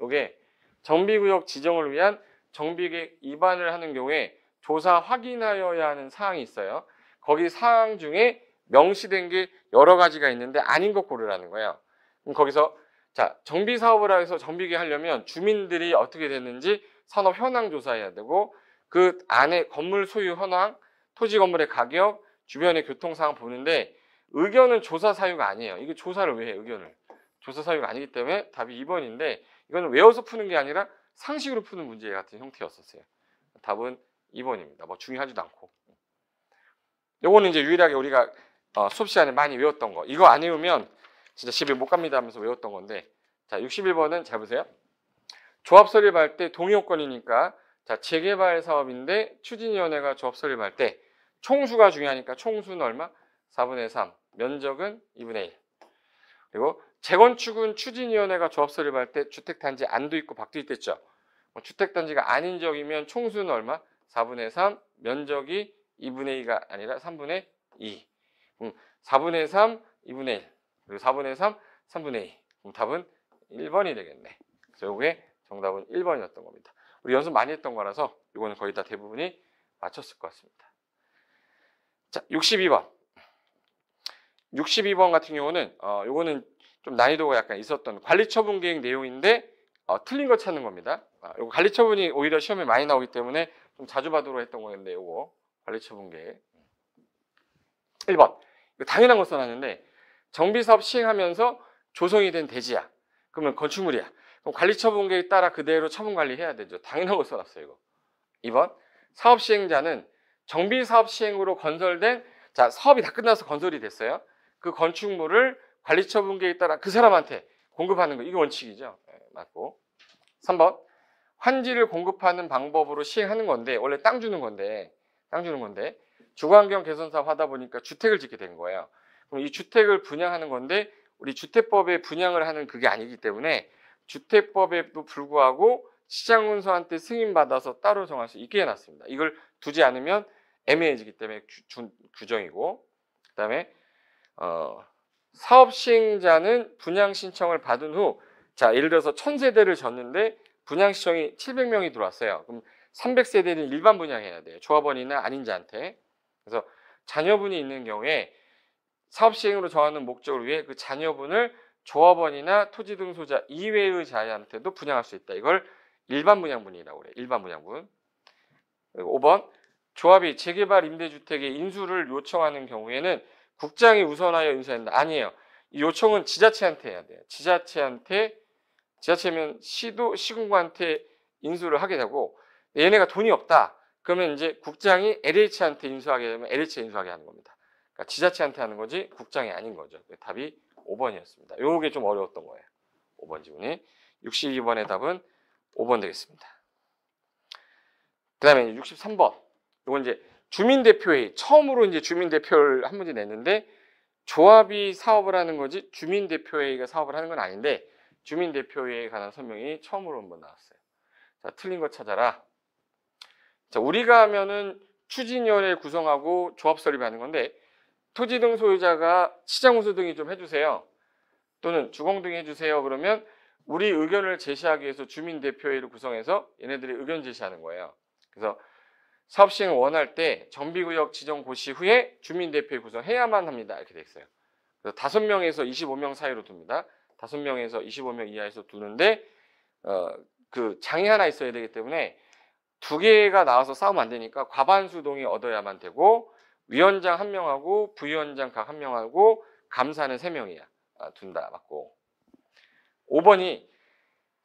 이게 정비구역 지정을 위한 정비계획 위반을 하는 경우에 조사 확인하여야 하는 사항이 있어요. 거기 사항 중에 명시된 게 여러 가지가 있는데 아닌 것 고르라는 거예요. 그럼 거기서 자, 정비 사업을 해서 정비계획 하려면 주민들이 어떻게 됐는지 산업 현황 조사해야 되고 그 안에 건물 소유 현황, 토지 건물의 가격, 주변의 교통 상황 보는데 의견은 조사 사유가 아니에요. 이거 조사를 왜 해? 의견을. 조사 사유가 아니기 때문에 답이 2번인데 이거는 외워서 푸는 게 아니라 상식으로 푸는 문제 같은 형태였었어요. 답은 2번입니다. 뭐 중요하지도 않고. 요거는 이제 유일하게 우리가 수업 시간에 많이 외웠던 거. 이거 안 외우면 진짜 집에 못 갑니다 하면서 외웠던 건데. 자, 61번은 잘 보세요. 조합 설립할 때 동의요건이니까 자, 재개발 사업인데 추진위원회가 조합 설립할 때 총수가 중요하니까 총수는 얼마? 4분의 3. 면적은 2분의 1. 그리고 재건축은 추진위원회가 조합 설립할 때 주택단지 안도 있고 밖도 있댔죠. 주택단지가 아닌 지역이면 총수는 얼마? 4분의 3. 면적이 2분의 2가 아니라 3분의 2. 4분의 3, 2분의 1. 그리고 4분의 3, 3분의 2. 그럼 답은 1번이 되겠네. 그래서 이게 정답은 1번이었던 겁니다. 우리 연습 많이 했던 거라서 이거는 거의 다 대부분이 맞췄을 것 같습니다. 자, 62번. 62번 같은 경우는 요거는 좀 난이도가 약간 있었던 관리처분 계획 내용인데 틀린 거 찾는 겁니다. 요거 관리처분이 오히려 시험에 많이 나오기 때문에 좀 자주 받으러 했던 거였는데 요거 관리처분 계획. 1번. 이거 당연한 거 써놨는데 정비사업 시행하면서 조성이 된 대지야. 그러면 건축물이야. 그럼 관리처분 계획 따라 그대로 처분 관리해야 되죠. 당연한 거 써놨어요. 이거. 2번. 사업 시행자는 정비사업 시행으로 건설된 자 사업이 다 끝나서 건설이 됐어요. 그 건축물을 관리처분 계획에 따라 그 사람한테 공급하는 거. 이게 원칙이죠. 네, 맞고. 3번. 환지를 공급하는 방법으로 시행하는 건데 원래 땅 주는 건데 주거환경 개선 사업 하다 보니까 주택을 짓게 된 거예요. 그럼 이 주택을 분양하는 건데 우리 주택법에 분양을 하는 그게 아니기 때문에 주택법에도 불구하고 시장군수한테 승인받아서 따로 정할 수 있게 해놨습니다. 이걸 두지 않으면 애매해지기 때문에 규정이고 그 다음에 사업 시행자는 분양 신청을 받은 후 자 예를 들어서 1000세대를 졌는데 분양 신청이 700명이 들어왔어요. 그럼 300세대는 일반 분양해야 돼요. 조합원이나 아닌 자한테. 그래서 자녀분이 있는 경우에 사업 시행으로 정하는 목적을 위해 그 자녀분을 조합원이나 토지 등소자 이외의 자한테도 분양할 수 있다. 이걸 일반 분양분이라고 그래요. 일반 분양분. 그리고 5번. 조합이 재개발 임대주택의 인수를 요청하는 경우에는 국장이 우선하여 인수한다. 아니에요. 이 요청은 지자체한테 해야 돼요. 지자체면 시군구한테 인수를 하게 되고 얘네가 돈이 없다. 그러면 이제 국장이 LH한테 인수하게 되면 LH에 인수하게 하는 겁니다. 그러니까 지자체한테 하는 거지 국장이 아닌 거죠. 답이 5번이었습니다. 요게 좀 어려웠던 거예요. 5번 지문이. 62번의 답은 5번 되겠습니다. 그 다음에 63번. 이건 이제 주민대표회의. 처음으로 이제 주민대표를 한 문제 냈는데 조합이 사업을 하는 거지 주민대표회의가 사업을 하는 건 아닌데 주민대표회의에 관한 설명이 처음으로 한번 나왔어요. 자, 틀린 거 찾아라. 자, 우리가 하면은 추진위원회 구성하고 조합 설립하는 건데 토지 등 소유자가 시장운수 등이 좀 해주세요. 또는 주공동의 해주세요. 그러면 우리 의견을 제시하기 위해서 주민대표회의를 구성해서 얘네들이 의견 제시하는 거예요. 그래서 사업 시행을 원할 때 정비구역 지정 고시 후에 주민대표회 구성해야만 합니다. 이렇게 돼 있어요. 그래서 5명에서 25명 사이로 둡니다. 5명에서 25명 이하에서 두는데 그 장이 하나 있어야 되기 때문에 2개가 나와서 싸우면 안 되니까 과반수 동의 얻어야만 되고 위원장 1명하고 부위원장 각 1명하고 감사는 3명이야. 둔다. 맞고. 5번이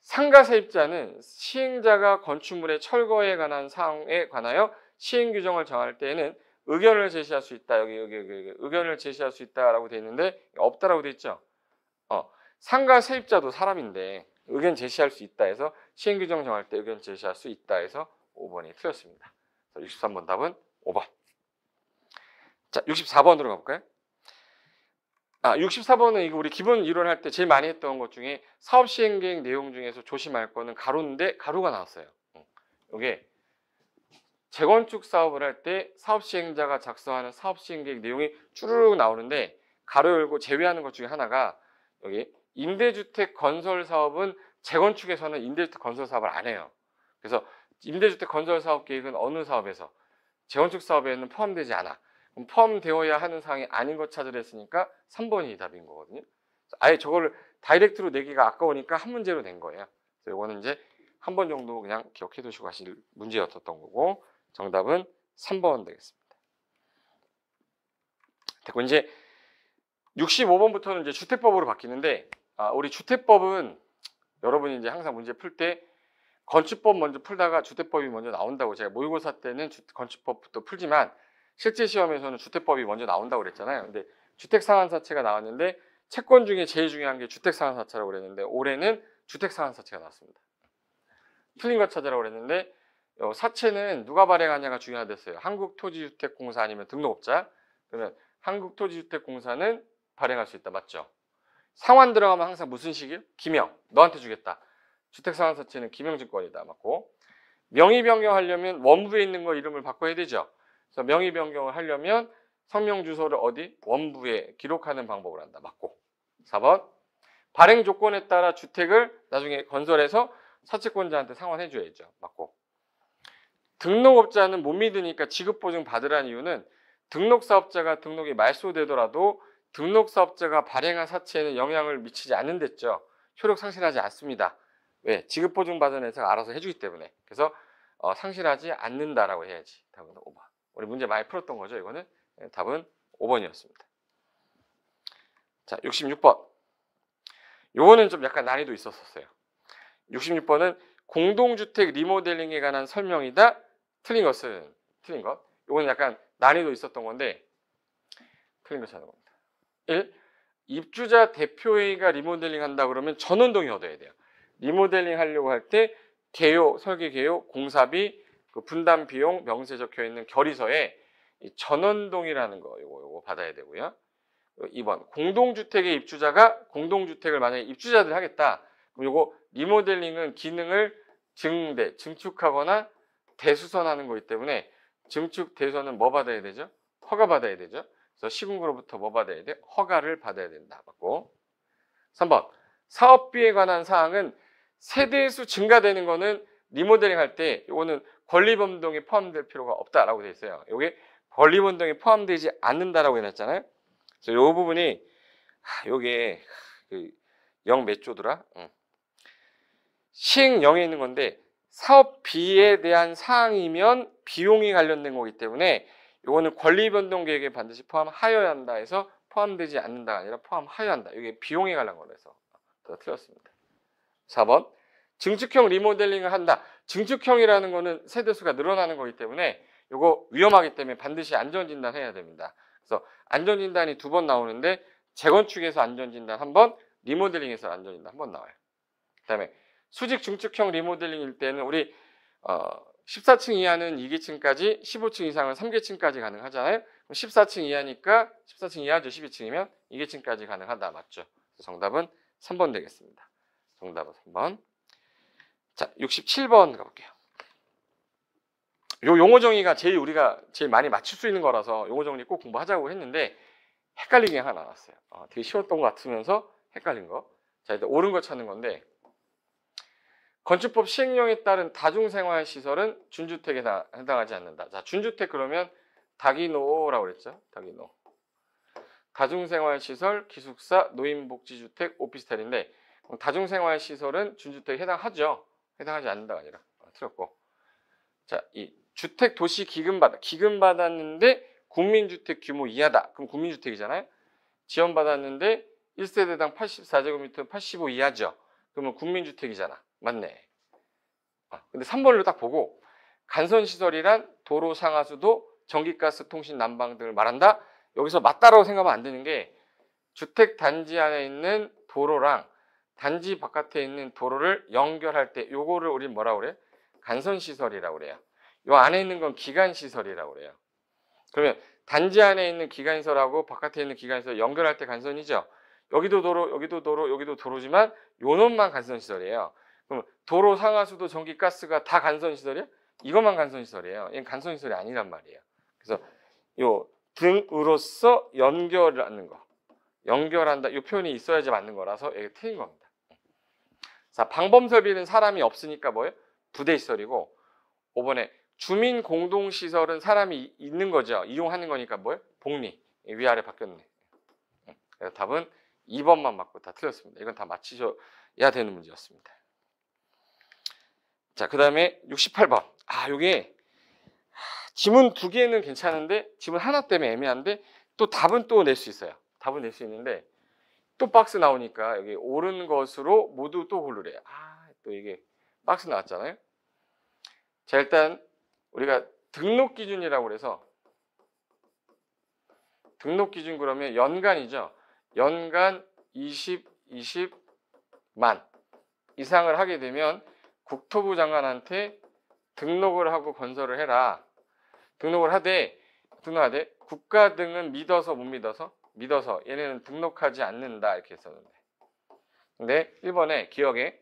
상가 세입자는 시행자가 건축물의 철거에 관한 사항에 관하여 시행 규정을 정할 때에는 의견을 제시할 수 있다. 여기 의견을 제시할 수 있다라고 돼 있는데 없다라고 돼 있죠. 상가 세입자도 사람인데 의견 제시할 수 있다 해서 시행 규정 정할 때 의견 제시할 수 있다 해서 5번이 틀렸습니다. 63번 답은 5번. 자, 64번으로 가볼까요? 64번은 이거 우리 기본 이론할 때 제일 많이 했던 것 중에 사업 시행 계획 내용 중에서 조심할 거는 가로인데 가로가 나왔어요. 이게 재건축 사업을 할 때 사업 시행자가 작성하는 사업 시행 계획 내용이 쭈르륵 나오는데 가로 열고 제외하는 것 중에 하나가 여기 임대주택 건설 사업은 재건축에서는 임대주택 건설 사업을 안 해요. 그래서 임대주택 건설 사업 계획은 어느 사업에서 재건축 사업에는 포함되지 않아. 그럼 포함되어야 하는 사항이 아닌 것 찾으려 했으니까 3번이 답인 거거든요. 아예 저거를 다이렉트로 내기가 아까우니까 한 문제로 낸 거예요. 그래서 이거는 이제 한 번 정도 그냥 기억해 두시고 하실 문제였던 거고 정답은 3번 되겠습니다. 됐고 이제 65번부터는 이제 주택법으로 바뀌는데 우리 주택법은 여러분이 이제 항상 문제 풀 때 건축법 먼저 풀다가 주택법이 먼저 나온다고 제가 모의고사 때는 건축법부터 풀지만 실제 시험에서는 주택법이 먼저 나온다고 그랬잖아요. 근데 주택상한사채가 나왔는데 채권 중에 제일 중요한 게 주택상한사채라고 그랬는데 올해는 주택상한사채가 나왔습니다. 틀린 거 찾으라고 그랬는데 사채는 누가 발행하냐가 중요하댔어요. 한국토지주택공사 아니면 등록업자. 그러면 한국토지주택공사는 발행할 수 있다. 맞죠? 상환 들어가면 항상 무슨 식이요? 기명. 너한테 주겠다. 주택상한사채는 기명증권이다. 맞고. 명의 변경하려면 원부에 있는 거 이름을 바꿔야 되죠. 그래서 명의 변경을 하려면 성명 주소를 어디? 원부에 기록하는 방법을 한다. 맞고. 4번. 발행 조건에 따라 주택을 나중에 건설해서 사채권자한테 상환해 줘야죠. 맞고. 등록업자는 못 믿으니까 지급보증 받으라는 이유는 등록사업자가 등록이 말소되더라도 등록사업자가 발행한 사채에는 영향을 미치지 않는댔죠. 효력 상실하지 않습니다. 왜? 지급보증 받은 회사가 알아서 해주기 때문에. 그래서 상실하지 않는다라고 해야지. 답은 5번. 우리 문제 많이 풀었던 거죠. 이거는 답은 5번이었습니다. 자, 66번. 요거는 좀 약간 난이도 있었어요. 66번은 공동주택 리모델링에 관한 설명이다. 틀린 것. 요거는 약간 난이도 있었던 건데 틀린 거 찾는 겁니다. 1. 입주자 대표회의가 리모델링 한다 그러면 전원동의 얻어야 돼요. 리모델링 하려고 할 때 개요, 설계 개요, 공사비, 그 분담 비용 명세 적혀 있는 결의서에 이 전원동이라는 거 요거 받아야 되고요. 2번 공동주택의 입주자가 공동주택을 만약에 입주자들이 하겠다. 그럼 요거 리모델링은 기능을 증축하거나 대수선하는 거기 때문에 증축 대수선은 뭐 받아야 되죠? 허가 받아야 되죠. 그래서 시군구로부터 뭐 받아야 돼? 허가를 받아야 된다. 맞고. 3번 사업비에 관한 사항은 세대수 증가되는 거는 리모델링 할 때 요거는 권리변동에 포함될 필요가 없다라고 되어 있어요. 요게 권리변동에 포함되지 않는다라고 해놨잖아요. 그래서 요 부분이 요게 그 0 몇 조더라? 시행 0에 있는 건데 사업비에 대한 사항이면 비용이 관련된 거기 때문에 요거는 권리변동 계획에 반드시 포함하여야 한다 해서 포함되지 않는다가 아니라 포함하여야 한다. 이게 비용에 관한 거라서 더 틀렸습니다. 4번 증축형 리모델링을 한다. 증축형이라는 거는 세대수가 늘어나는 거기 때문에 요거 위험하기 때문에 반드시 안전진단 해야 됩니다. 그래서 안전진단이 2번 나오는데 재건축에서 안전진단 1번, 리모델링에서 안전진단 1번 나와요. 그 다음에 수직 증축형 리모델링일 때는 우리 14층 이하는 2계층까지 15층 이상은 3계층까지 가능하잖아요. 그럼 14층 이하니까 14층 이하죠. 12층이면 2계층까지 가능하다. 맞죠? 정답은 3번 되겠습니다. 정답은 3번. 자, 67번 가볼게요. 요 용어 정의가 우리가 제일 많이 맞출 수 있는 거라서 용어 정리 꼭 공부하자고 했는데 헷갈리게 하나 나왔어요. 되게 쉬웠던 것 같으면서 헷갈린 거. 자, 일단 옳은 거 찾는 건데, 건축법 시행령에 따른 다중생활시설은 준주택에 해당하지 않는다. 자, 준주택 그러면 다기노라고 그랬죠. 다기노. 다중생활시설, 기숙사, 노인복지주택, 오피스텔인데 다중생활시설은 준주택에 해당하죠. 해당하지 않는다가 아니라. 틀렸고. 자, 이 주택 도시 기금받았는데 국민주택 규모 이하다. 그럼 국민주택이잖아요. 지원받았는데 1세대당 84제곱미터 85 이하죠. 그러면 국민주택이잖아. 맞네. 근데 3번을 딱 보고 간선시설이란 도로, 상하수도, 전기가스, 통신, 난방 등을 말한다. 여기서 맞다라고 생각하면 안 되는 게 주택 단지 안에 있는 도로랑 단지 바깥에 있는 도로를 연결할 때 요거를 우리는 뭐라고 그래요? 간선시설이라고 그래요. 요 안에 있는 건 기간시설이라고 그래요. 그러면 단지 안에 있는 기간시설하고 바깥에 있는 기간시설 연결할 때 간선이죠. 여기도 도로, 여기도 도로, 여기도 도로지만 요 놈만 간선시설이에요. 그럼 도로, 상하수도, 전기, 가스가 다 간선시설이야? 이것만 간선시설이에요. 얘는 간선시설이 아니란 말이에요. 그래서 요 등으로서 연결하는 거, 연결한다. 이 표현이 있어야지 맞는 거라서 이게 틀린 겁니다. 자, 방범설비는 사람이 없으니까 뭐예요? 부대시설이고 5번에 주민 공동시설은 사람이 있는 거죠. 이용하는 거니까 뭐예요? 복리. 위아래 바뀌었네. 그래서 답은 2번만 맞고 다 틀렸습니다. 이건 다 맞히셔야 되는 문제였습니다. 자, 그 다음에 68번. 요게 지문 2개는 괜찮은데 지문 하나 때문에 애매한데 또 답은 또 낼 수 있어요. 답은 낼 수 있는데 또 박스 나오니까 여기 옳은 것으로 모두 또 고르래요. 또 이게 박스 나왔잖아요. 자, 일단 우리가 등록 기준이라고 그래서 등록 기준 그러면 연간이죠. 연간 20만 이상을 하게 되면 국토부 장관한테 등록을 하고 건설을 해라. 등록을 하되 국가 등은 믿어서 못 믿어서? 믿어서 얘네는 등록하지 않는다 이렇게 했었는데. 근데 1번에 기억에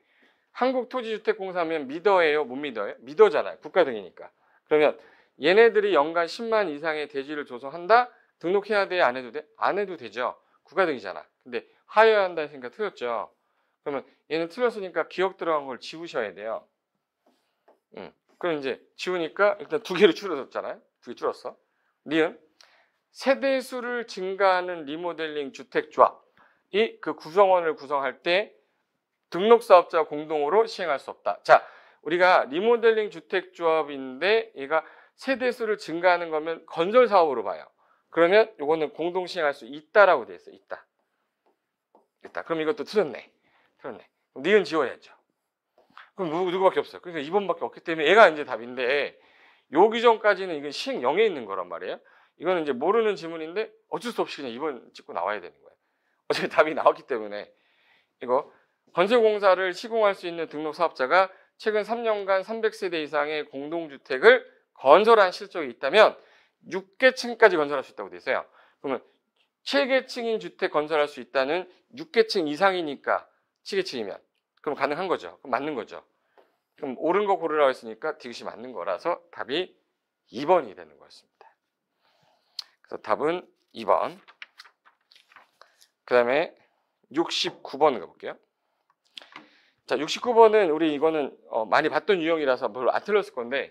한국토지주택공사면 믿어예요? 못 믿어요? 믿어잖아요. 국가 등이니까. 그러면 얘네들이 연간 10만 이상의 대지를 조성한다? 등록해야 돼? 안 해도 돼? 안 해도 되죠. 국가 등이잖아. 근데 하여야 한다 했으니까 틀렸죠. 그러면 얘는 틀렸으니까 기억 들어간 걸 지우셔야 돼요. 그럼 이제 지우니까 일단 2개로 줄어졌잖아요. 2개 줄었어. 니은 세대수를 증가하는 리모델링 주택조합이 그 구성원을 구성할 때 등록사업자 공동으로 시행할 수 없다. 자, 우리가 리모델링 주택조합인데 얘가 세대수를 증가하는 거면 건설사업으로 봐요. 그러면 이거는 공동 시행할 수 있다라고 돼 있어요. 있다. 그럼 이것도 틀렸네. 그럼 니은 지워야죠. 그럼 누구밖에 없어요. 그러니까 2번밖에 없기 때문에 얘가 이제 답인데 요 규정까지는 이건 시행령에 있는 거란 말이에요. 이거는 이제 모르는 지문인데 어쩔 수 없이 그냥 2번 찍고 나와야 되는 거예요. 어차피 답이 나왔기 때문에 이거 건설공사를 시공할 수 있는 등록사업자가 최근 3년간 300세대 이상의 공동주택을 건설한 실적이 있다면 6계층까지 건설할 수 있다고 돼 있어요. 그러면 7계층인 주택 건설할 수 있다는 6계층 이상이니까 7계층이면 그럼 가능한 거죠. 그럼 맞는 거죠. 그럼 옳은 거 고르라고 했으니까 디귿이 맞는 거라서 답이 2번이 되는 거였습니다. 그래서 답은 2번. 그 다음에 69번 가볼게요. 자, 69번은 우리 이거는 많이 봤던 유형이라서 별로 안 틀렸을 건데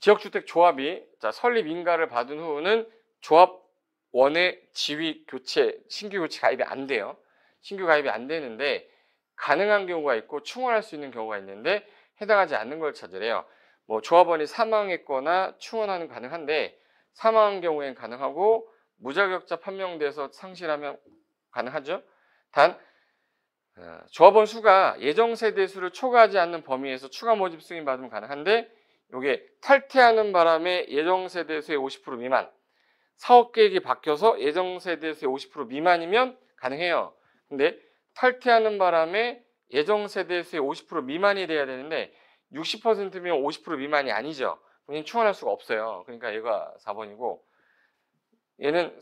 지역주택 조합이 설립 인가를 받은 후는 조합원의 지위 교체, 신규 교체 가입이 안 돼요. 신규 가입이 안 되는데 가능한 경우가 있고 충원할 수 있는 경우가 있는데 해당하지 않는 걸 찾으래요. 뭐 조합원이 사망했거나 충원하는 가능한데 사망한 경우엔 가능하고 무자격자 판명돼서 상실하면 가능하죠. 단 조합원 수가 예정 세대 수를 초과하지 않는 범위에서 추가 모집 승인 받으면 가능한데 이게 탈퇴하는 바람에 예정 세대 수의 50% 미만 사업 계획이 바뀌어서 예정 세대 수의 50% 미만이면 가능해요. 근데 탈퇴하는 바람에 예정 세대 수의 50% 미만이 돼야 되는데 60%면 50% 미만이 아니죠. 그럼 충원할 수가 없어요. 그러니까 얘가 4번이고 얘는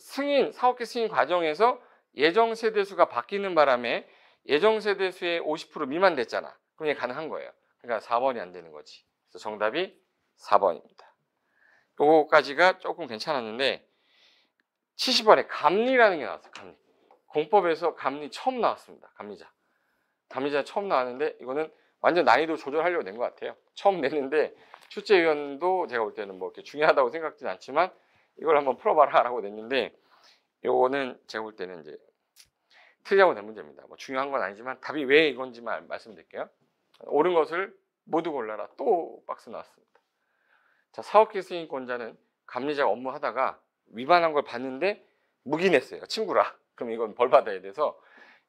사업 계획 승인 과정에서 예정 세대 수가 바뀌는 바람에 예정 세대 수의 50% 미만 됐잖아. 그럼 얘 가능한 거예요. 그러니까 4번이 안 되는 거지. 그래서 정답이 4번입니다. 요거까지가 조금 괜찮았는데 70번에 감리라는 게 나왔어요. 감리. 공법에서 감리 처음 나왔습니다. 감리자 처음 나왔는데 이거는 완전 난이도 조절하려고 낸 것 같아요. 처음 냈는데 출제위원도 제가 볼 때는 뭐 이렇게 중요하다고 생각지는 않지만 이걸 한번 풀어봐라라고 냈는데 요거는 제가 볼 때는 이제 틀리라고 낸 문제입니다. 뭐 중요한 건 아니지만 답이 왜 이건지만 말씀드릴게요. 옳은 것을 모두 골라라. 또 박스 나왔습니다. 자, 사업계 승인권자는 감리자가 업무하다가 위반한 걸 봤는데 묵인했어요. 친구라. 그럼 이건 벌 받아야 돼서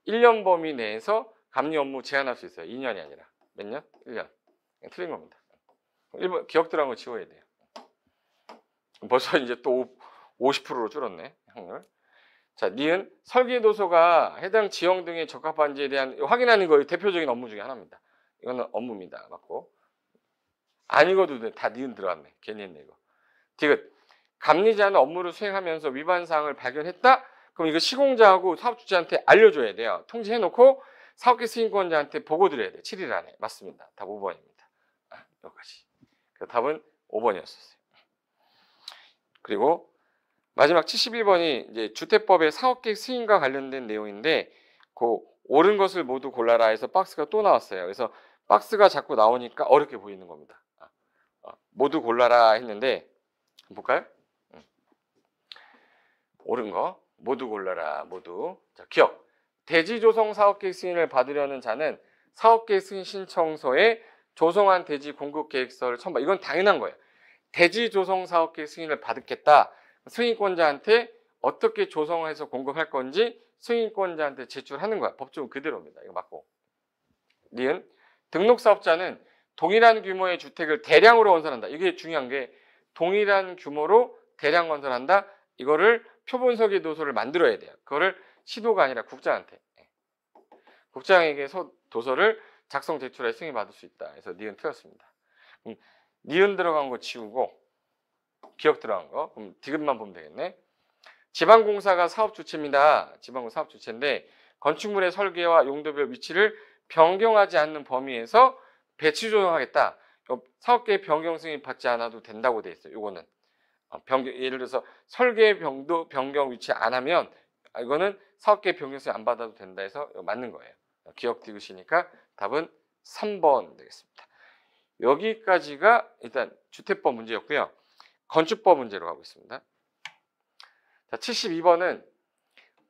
1년 범위 내에서 감리 업무 제한할 수 있어요. 2년이 아니라. 몇 년? 1년. 틀린 겁니다. 1번 기억 들어간 거 지워야 돼요. 벌써 이제 또 50%로 줄었네. 확률. 자, 니은 설계도서가 해당 지형 등의 적합한지에 대한 확인하는 거 대표적인 업무 중에 하나입니다. 이거는 업무입니다. 맞고. 안 읽어도 돼. 다 니은 들어갔네. 괜히 했네 이거. 디귿. 감리자는 업무를 수행하면서 위반 사항을 발견했다? 그럼 이거 시공자하고 사업주체한테 알려줘야 돼요. 통지해놓고 사업계 승인권자한테 보고 드려야 돼요. 7일 안에. 맞습니다. 답 5번입니다. 여기까지. 그 답은 5번이었어요. 그리고 마지막 71번이 이제 주택법의 사업계획 승인과 관련된 내용인데 그 옳은 것을 모두 골라라 해서 박스가 또 나왔어요. 그래서 박스가 자꾸 나오니까 어렵게 보이는 겁니다. 모두 골라라 했는데 볼까요? 옳은 거 모두 골라라. 모두. 자, 기억. 대지 조성 사업계획 승인을 받으려는 자는 사업계획 승인 신청서에 조성한 대지 공급 계획서를 첨부. 이건 당연한 거예요. 대지 조성 사업계획 승인을 받겠다. 승인권자한테 어떻게 조성해서 공급할 건지 승인권자한테 제출하는 거야. 법조문 그대로입니다. 이거 맞고. 니은 등록사업자는 동일한 규모의 주택을 대량으로 건설한다. 이게 중요한 게 동일한 규모로 대량 건설한다. 이거를 표본설계 도서를 만들어야 돼요. 그거를 시도가 아니라 국장한테. 국장에게 도서를 작성 제출해 승인받을 수 있다. 그래서 니은 틀렸습니다. 니은 들어간 거 지우고 기억 들어간 거. 그럼 디귿만 보면 되겠네. 지방공사가 사업 주체입니다. 지방공사 사업 주체인데 건축물의 설계와 용도별 위치를 변경하지 않는 범위에서 배치 조정하겠다. 사업계획 변경 승인 받지 않아도 된다고 돼 있어요. 요거는 예를 들어서 설계 변경 위치 안 하면 이거는 사업계획 변경 승인 안 받아도 된다 해서 맞는 거예요. 기억 디귿이니까 답은 3번 되겠습니다. 여기까지가 일단 주택법 문제였고요. 건축법 문제로 가고 있습니다. 자, 72번은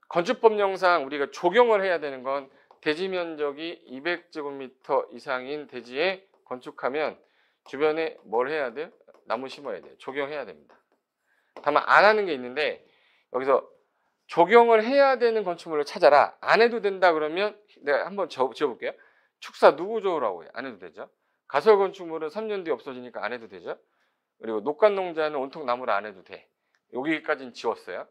건축법령상 우리가 적용을 해야 되는 건 대지 면적이 200제곱미터 이상인 대지에 건축하면 주변에 뭘 해야 돼요? 나무 심어야 돼요. 적용해야 됩니다. 다만 안 하는 게 있는데 여기서 적용을 해야 되는 건축물을 찾아라. 안 해도 된다 그러면 내가 한번 지어볼게요. 축사 누구 좋으라고 해요? 안 해도 되죠. 가설 건축물은 3년 뒤에 없어지니까 안 해도 되죠. 그리고 녹간농자는 온통 나무를 안 해도 돼. 여기까지는 지웠어요.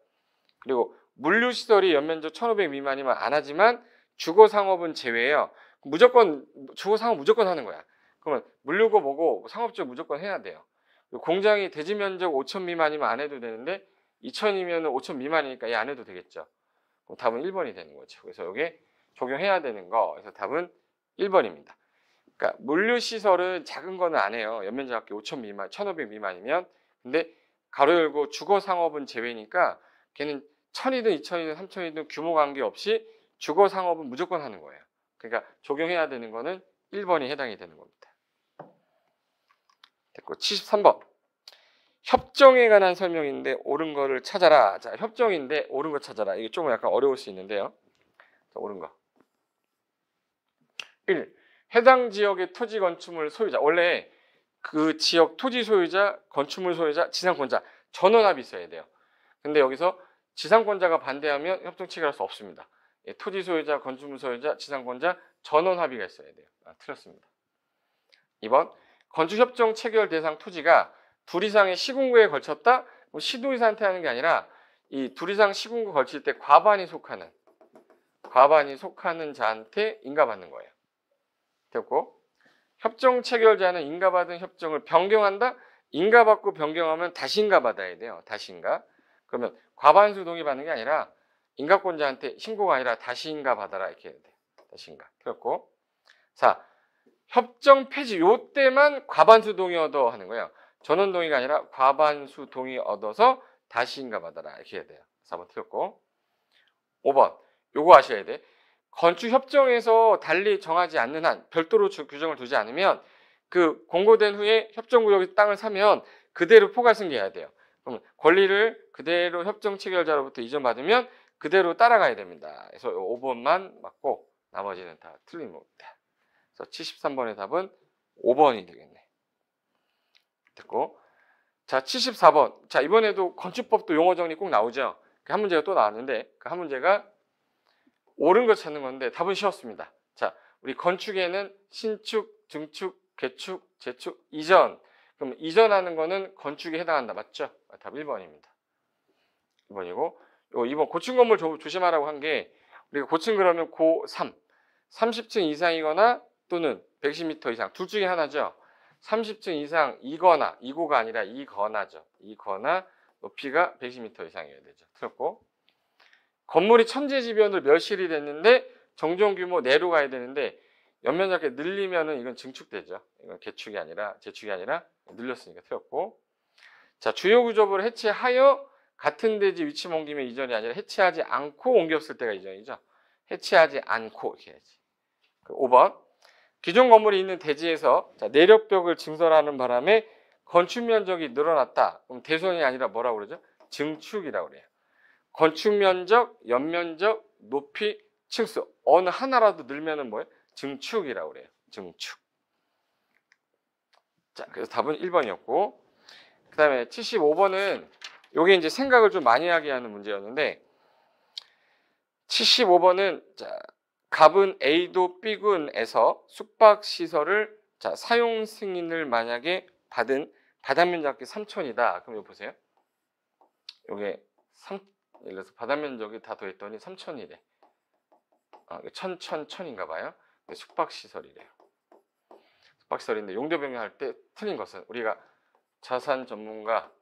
그리고 물류시설이 연면적 1,500 미만이면 안 하지만 주거상업은 제외예요. 무조건 주거상업 무조건 하는 거야. 그러면 물류고 뭐고 상업적 무조건 해야 돼요. 공장이 대지 면적 5,000 미만이면 안 해도 되는데 2,000이면 5,000 미만이니까 얘 안 해도 되겠죠. 그럼 답은 1번이 되는 거죠. 그래서 여기에 적용해야 되는 거. 그래서 답은 1번입니다. 그러니까 물류시설은 작은 거는 안 해요. 연면적 합계 5,000 미만, 1,500 미만이면. 근데 가로 열고 주거상업은 제외니까 걔는 1,000이든 2,000이든 3,000이든 규모 관계없이 주거상업은 무조건 하는 거예요. 그러니까 적용해야 되는 거는 1번이 해당이 되는 겁니다. 됐고 73번. 협정에 관한 설명인데 옳은 거를 찾아라. 자, 협정인데 옳은 거 찾아라. 이게 조금 약간 어려울 수 있는데요. 자, 옳은 거. 1. 해당 지역의 토지 건축물 소유자. 원래 그 지역 토지 소유자, 건축물 소유자, 지상권자 전원합이 있어야 돼요. 근데 여기서 지상권자가 반대하면 협정 체결할 수 없습니다. 토지 소유자, 건축물 소유자, 지상권자 전원 합의가 있어야 돼요. 틀렸습니다. 2번. 건축협정 체결 대상 토지가 둘 이상의 시군구에 걸쳤다? 시도의사한테 하는 게 아니라 이 둘 이상 시군구 걸칠 때 과반이 속하는 자한테 인가받는 거예요. 됐고, 협정 체결자는 인가받은 협정을 변경한다? 인가받고 변경하면 다시 인가받아야 돼요. 다시 인가. 그러면 과반수 동의받는 게 아니라 인가권자한테 신고가 아니라 다시 인가받아라 이렇게 해야 돼. 다시 인가. 틀렸고. 자, 협정 폐지 요때만 과반수 동의 얻어 하는 거예요. 전원 동의가 아니라 과반수 동의 얻어서 다시 인가받아라 이렇게 해야 돼요. 4번 틀렸고. 5번. 요거 아셔야 돼. 건축 협정에서 달리 정하지 않는 한, 별도로 규정을 두지 않으면 그 공고된 후에 협정구역의 땅을 사면 그대로 포괄 승계해야 돼요. 그럼 권리를 그대로 협정 체결자로부터 이전받으면 그대로 따라가야 됩니다. 그래서 5번만 맞고 나머지는 다 틀린 겁니다. 그래서 73번의 답은 5번이 되겠네. 됐고. 자, 74번. 자, 이번에도 건축법도 용어 정리 꼭 나오죠. 그 한 문제가 또 나왔는데 그 한 문제가 옳은 거 찾는 건데 답은 쉬웠습니다. 자, 우리 건축에는 신축, 증축, 개축, 재축, 이전. 그럼 이전하는 거는 건축에 해당한다. 맞죠? 답 1번입니다. 2번이고, 2번 고층 건물 조심하라고 한 게 우리가 고층 그러면 고3, 30층 이상이거나 또는 110m 이상 둘 중에 하나죠. 30층 이상 이거나, 이고가 아니라 이거나죠. 이거나 높이가 110m 이상이어야 되죠. 틀렸고, 건물이 천재지변으로 멸실이 됐는데 정전 규모 내로 가야 되는데 연면적에 늘리면은 이건 증축되죠. 이건 개축이 아니라 재축이 아니라 늘렸으니까 틀렸고. 자, 주요 구조부를 해체하여 같은 대지 위치 옮기면 이전이 아니라 해체하지 않고 옮겼을 때가 이전이죠. 해체하지 않고 이렇게 해야지. 5번. 기존 건물이 있는 대지에서 자, 내력벽을 증설하는 바람에 건축 면적이 늘어났다. 그럼 대손이 아니라 뭐라고 그러죠? 증축이라고 그래요. 건축 면적, 연면적, 높이, 층수 어느 하나라도 늘면은 뭐예요? 증축이라고 그래요. 증축. 자, 그래서 답은 1번이었고, 그 다음에 75번은 요게 이제 생각을 좀 많이 하게 하는 문제였는데, 75번은 자, 갑은 A도 B군에서 숙박시설을 자, 사용 승인을 만약에 받은 바닥면적이 3천이다. 그럼 이거 보세요. 요게 3, 예를 들어서 바닥면적이 다 더했더니 3천이래. 1000인가 봐요. 숙박시설이래요. 숙박시설인데 용도 변경할 때 틀린 것은 우리가 자산 전문가,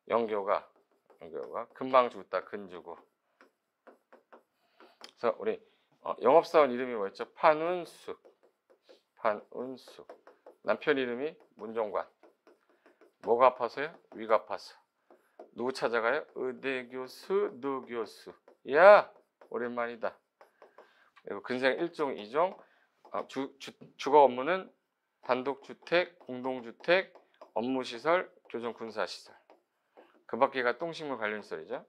영교가 금방 죽었다 근주고. 그래서 우리 영업사원 이름이 뭐였죠? 판운숙. 남편 이름이 문종관. 뭐가 아파서요? 위가 아파서. 누구 찾아가요? 의대교수, 누교수. 야, 오랜만이다. 그리고 근생 1종, 2종. 주거 업무는 단독주택, 공동주택, 업무시설, 교정 군사시설. 그 밖에가 똥식물 관련 시설이죠.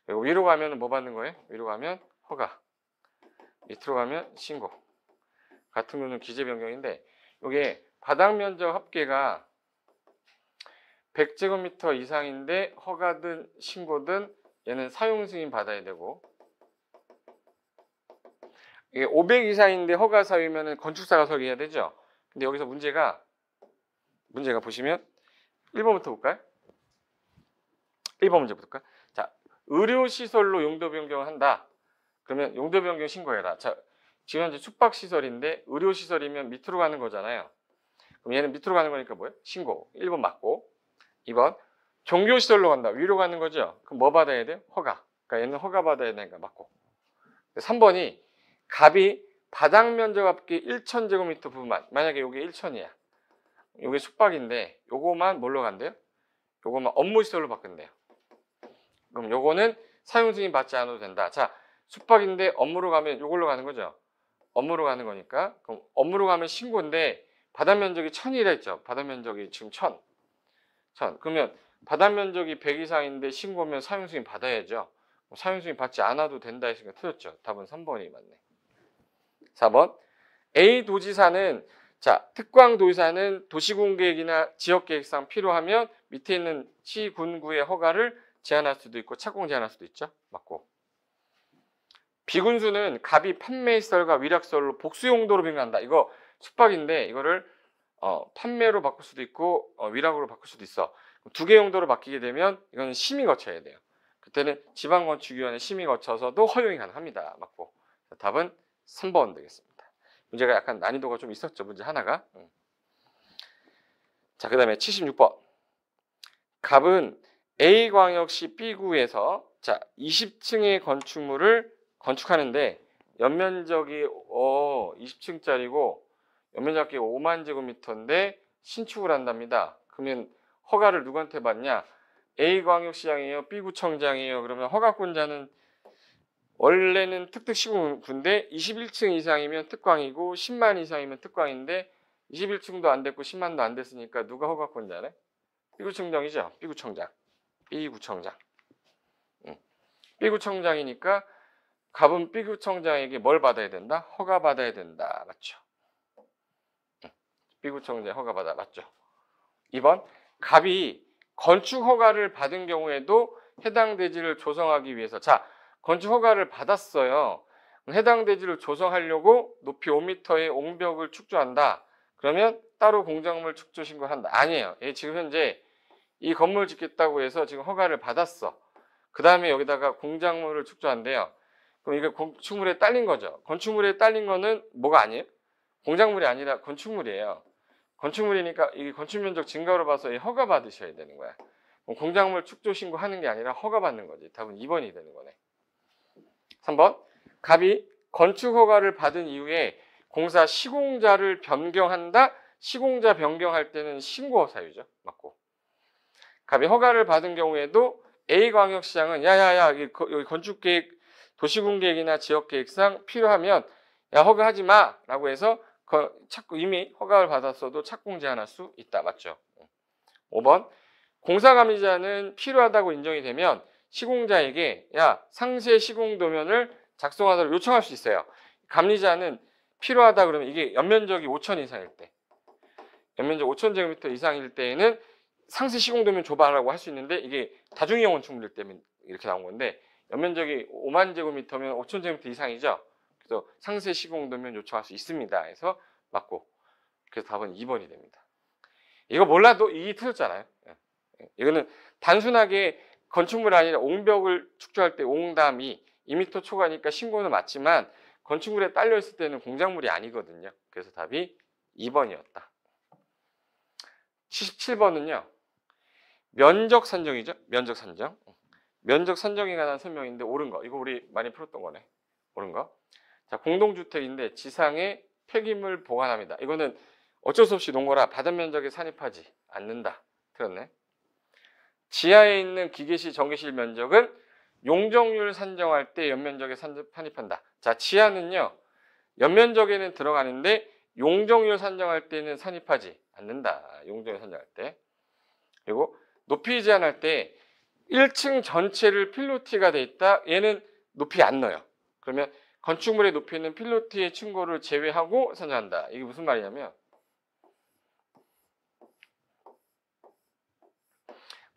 그리고 위로 가면 뭐 받는 거예요? 위로 가면 허가. 밑으로 가면 신고. 같은 거는 기재 변경인데 이게 바닥 면적 합계가 100제곱미터 이상인데 허가든 신고든 얘는 사용 승인 받아야 되고, 이게 500 이상인데 허가 사유면은 건축사가 설계해야 되죠. 근데 여기서 문제가 보시면 1번부터 볼까요? 1번 문제 볼까요? 자, 의료시설로 용도 변경을 한다. 그러면 용도 변경 신고해라. 자, 지금 현재 숙박시설인데 의료시설이면 밑으로 가는 거잖아요. 그럼 얘는 밑으로 가는 거니까 뭐예요? 신고. 1번 맞고. 2번 종교시설로 간다. 위로 가는 거죠. 그럼 뭐 받아야 돼요? 허가. 그러니까 얘는 허가 받아야 되니까 맞고. 3번이 갑이 바닥 면적 합계 1000제곱미터 부분만, 만약에 이게 1000이야. 이게 숙박인데 요거만 뭘로 간대요? 요거만 업무시설로 바꾼대요. 그럼 요거는 사용 승인 받지 않아도 된다. 자, 숙박인데 업무로 가면 요걸로 가는 거죠. 업무로 가는 거니까. 그럼 업무로 가면 신고인데 바닥 면적이 1000이라 했죠. 바닥 면적이 지금 1000. 그러면 바닥 면적이 100 이상인데 신고면 사용 승인 받아야죠. 사용 승인 받지 않아도 된다 했으니까 틀렸죠. 답은 3번이 맞네. 4번. A 도지사는 자, 특광도지사는 도시공계획이나 지역계획상 필요하면 밑에 있는 시군구의 허가를 제한할 수도 있고 착공 제한할 수도 있죠. 맞고. 비군수는 갑이 판매시설과 위락시설로 복수용도로 변경한다. 이거 숙박인데 이거를 판매로 바꿀 수도 있고 위락으로 바꿀 수도 있어. 두 개 용도로 바뀌게 되면 이거는 심의 거쳐야 돼요. 그때는 지방건축위원회 심의 거쳐서도 허용이 가능합니다. 맞고. 답은 3번 되겠습니다. 문제가 약간 난이도가 좀 있었죠. 문제 하나가. 자, 그 다음에 76번. 갑은 A광역시 B구에서 자 20층의 건축물을 건축하는데 연면적이 20층짜리고 연면적이 5만 제곱미터인데 신축을 한답니다. 그러면 허가를 누구한테 받냐? A광역시장이에요, B구청장이에요. 그러면 허가권자는 원래는 특특시군데 21층 이상이면 특광이고 10만 이상이면 특광인데 21층도 안 됐고 10만도 안 됐으니까 누가 허가권자래? B구청장이죠. B구청장. B구청장. B구청장이니까 갑은 B구청장에게 뭘 받아야 된다? 허가 받아야 된다. 맞죠? B구청장 허가 받아. 맞죠? 2번 갑이 건축 허가를 받은 경우에도 해당 대지를 조성하기 위해서 자 건축 허가를 받았어요. 해당 대지를 조성하려고 높이 5m의 옹벽을 축조한다. 그러면 따로 공작물 축조 신고한다. 아니에요. 지금 현재 이 건물 짓겠다고 해서 지금 허가를 받았어. 그 다음에 여기다가 공작물을 축조한대요. 그럼 이게 건축물에 딸린 거죠. 건축물에 딸린 거는 뭐가 아니에요? 공작물이 아니라 건축물이에요. 건축물이니까 이 건축 면적 증가로 봐서 허가 받으셔야 되는 거야. 공작물 축조 신고하는 게 아니라 허가 받는 거지. 답은 2번이 되는 거네. 3번 갑이 건축 허가를 받은 이후에 공사 시공자를 변경한다. 시공자 변경할 때는 신고 사유죠. 맞고. 갑이 허가를 받은 경우에도 A광역시장은 야야야 여기 건축계획 도시군계획이나 지역계획상 필요하면 야 허가하지 마 라고 해서 이미 허가를 받았어도 착공 제한할 수 있다. 맞죠? 5번 공사감리자는 필요하다고 인정이 되면 시공자에게 야 상세 시공도면을 작성하도록 요청할 수 있어요. 감리자는 필요하다 그러면 이게 연면적이 5천 이상일 때 연면적 5,000제곱미터 이상일 때에는 상세 시공도면 줘봐라고 할 수 있는데 이게 다중이용 건축물일 때면 이렇게 나온 건데 연면적이 5만 제곱미터면 5,000제곱미터 이상이죠. 그래서 상세 시공도면 요청할 수 있습니다. 해서 맞고 그래서 답은 2번이 됩니다. 이거 몰라도 이게 틀렸잖아요. 이거는 단순하게 건축물이 아니라 옹벽을 축조할 때 옹담이 2m 초과니까 신고는 맞지만 건축물에 딸려 있을 때는 공작물이 아니거든요. 그래서 답이 2번이었다. 77번은요. 면적 산정이죠. 면적 산정. 면적 산정에 관한 설명인데 옳은 거. 이거 우리 많이 풀었던 거네. 옳은 거. 자, 공동주택인데 지상에 폐기물 보관합니다. 이거는 어쩔 수 없이 놓은 거라 바닥 면적에 산입하지 않는다. 틀렸네. 지하에 있는 기계실, 전기실 면적은 용적률 산정할 때 연면적에 산입한다. 자, 지하는요. 연면적에는 들어가는데 용적률 산정할 때는 산입하지 않는다. 용적률 산정할 때. 그리고 높이 제한할 때 1층 전체를 필로티가 돼 있다. 얘는 높이 안 넣어요. 그러면 건축물의 높이는 필로티의 층고를 제외하고 산정한다. 이게 무슨 말이냐면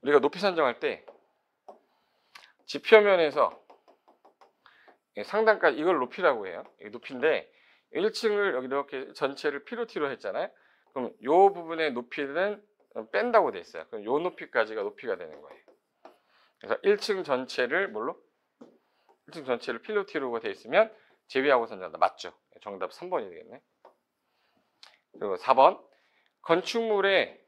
우리가 높이 산정할 때 지표면에서 상단까지 이걸 높이라고 해요. 이게 높이인데 1층을 여기 이렇게 전체를 필로티로 했잖아요. 그럼 이 부분의 높이는 뺀다고 돼 있어요. 그럼 이 높이까지가 높이가 되는 거예요. 그래서 1층 전체를 뭘로? 1층 전체를 필로티로 돼 있으면 제외하고 산정한다. 맞죠? 정답 3번이 되겠네. 그리고 4번 건축물의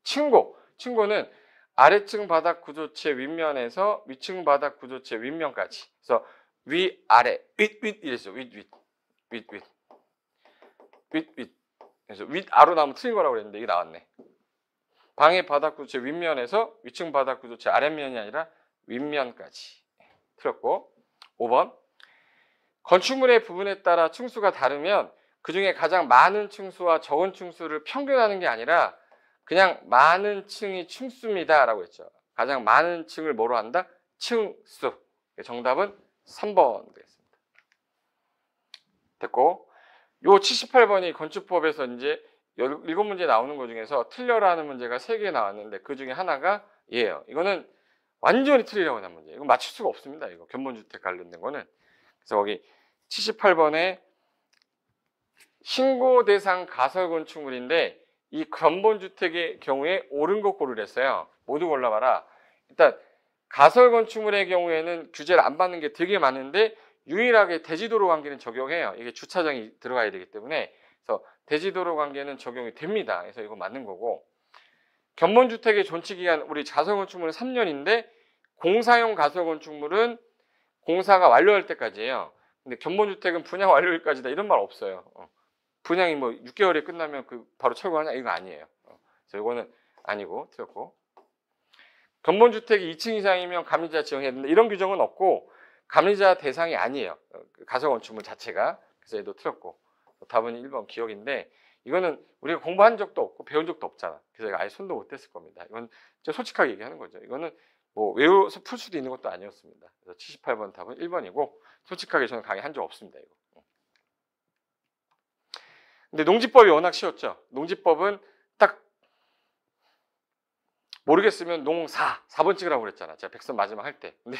층고. 층고는 아래층 바닥 구조체 윗면에서 위층 바닥 구조체 윗면까지. 그래서 위, 아래, 윗 이랬죠. 윗. 그래서 윗, 아로 나오면 틀린 거라고 그랬는데 이게 나왔네. 방의 바닥 구조체 윗면에서 위층 바닥 구조체 아랫면이 아니라 윗면까지. 틀렸고. 5번 건축물의 부분에 따라 층수가 다르면 그 중에 가장 많은 층수와 적은 층수를 평균하는 게 아니라 그냥 많은 층이 층수입니다 라고 했죠. 가장 많은 층을 뭐로 한다? 층수. 정답은 3번 되겠습니다. 됐고 요 78번이 건축법에서 이제 7문제 나오는 것 중에서 틀려라는 문제가 3개 나왔는데 그 중에 하나가 얘예요. 이거는 완전히 틀리라고 하는 문제. 이거 맞출 수가 없습니다. 이거 견본주택 관련된 거는. 그래서 거기 78번에 신고 대상 가설 건축물인데 이 견본주택의 경우에 옳은 거 고르랬어요. 모두 골라봐라. 일단 가설 건축물의 경우에는 규제를 안 받는 게 되게 많은데 유일하게 대지도로 관계는 적용해요. 이게 주차장이 들어가야 되기 때문에. 그래서 대지도로 관계는 적용이 됩니다. 그래서 이거 맞는 거고. 견본주택의 존치기간 우리 가설 건축물은 3년인데 공사용 가설 건축물은 공사가 완료할 때까지예요. 근데 견본주택은 분양 완료일까지다 이런 말 없어요. 분양이 뭐 6개월에 끝나면 그 바로 철거하냐 이거 아니에요. 그래서 이거는 아니고 틀렸고. 견본주택이 2층 이상이면 감리자 지정해야 된다. 이런 규정은 없고 감리자 대상이 아니에요. 가설건축물 자체가. 그래서 얘도 틀렸고. 답은 1번 기억인데 이거는 우리가 공부한 적도 없고 배운 적도 없잖아. 그래서 제가 아예 손도 못 댔을 겁니다. 이건 솔직하게 얘기하는 거죠. 이거는 뭐 외워서 풀 수도 있는 것도 아니었습니다. 그래서 78번 답은 1번이고 솔직하게 저는 강의 한 적 없습니다. 이거. 근데 농지법이 워낙 쉬웠죠. 농지법은 딱 모르겠으면 농 4번 찍으라고 그랬잖아. 제가 백선 마지막 할 때. 근데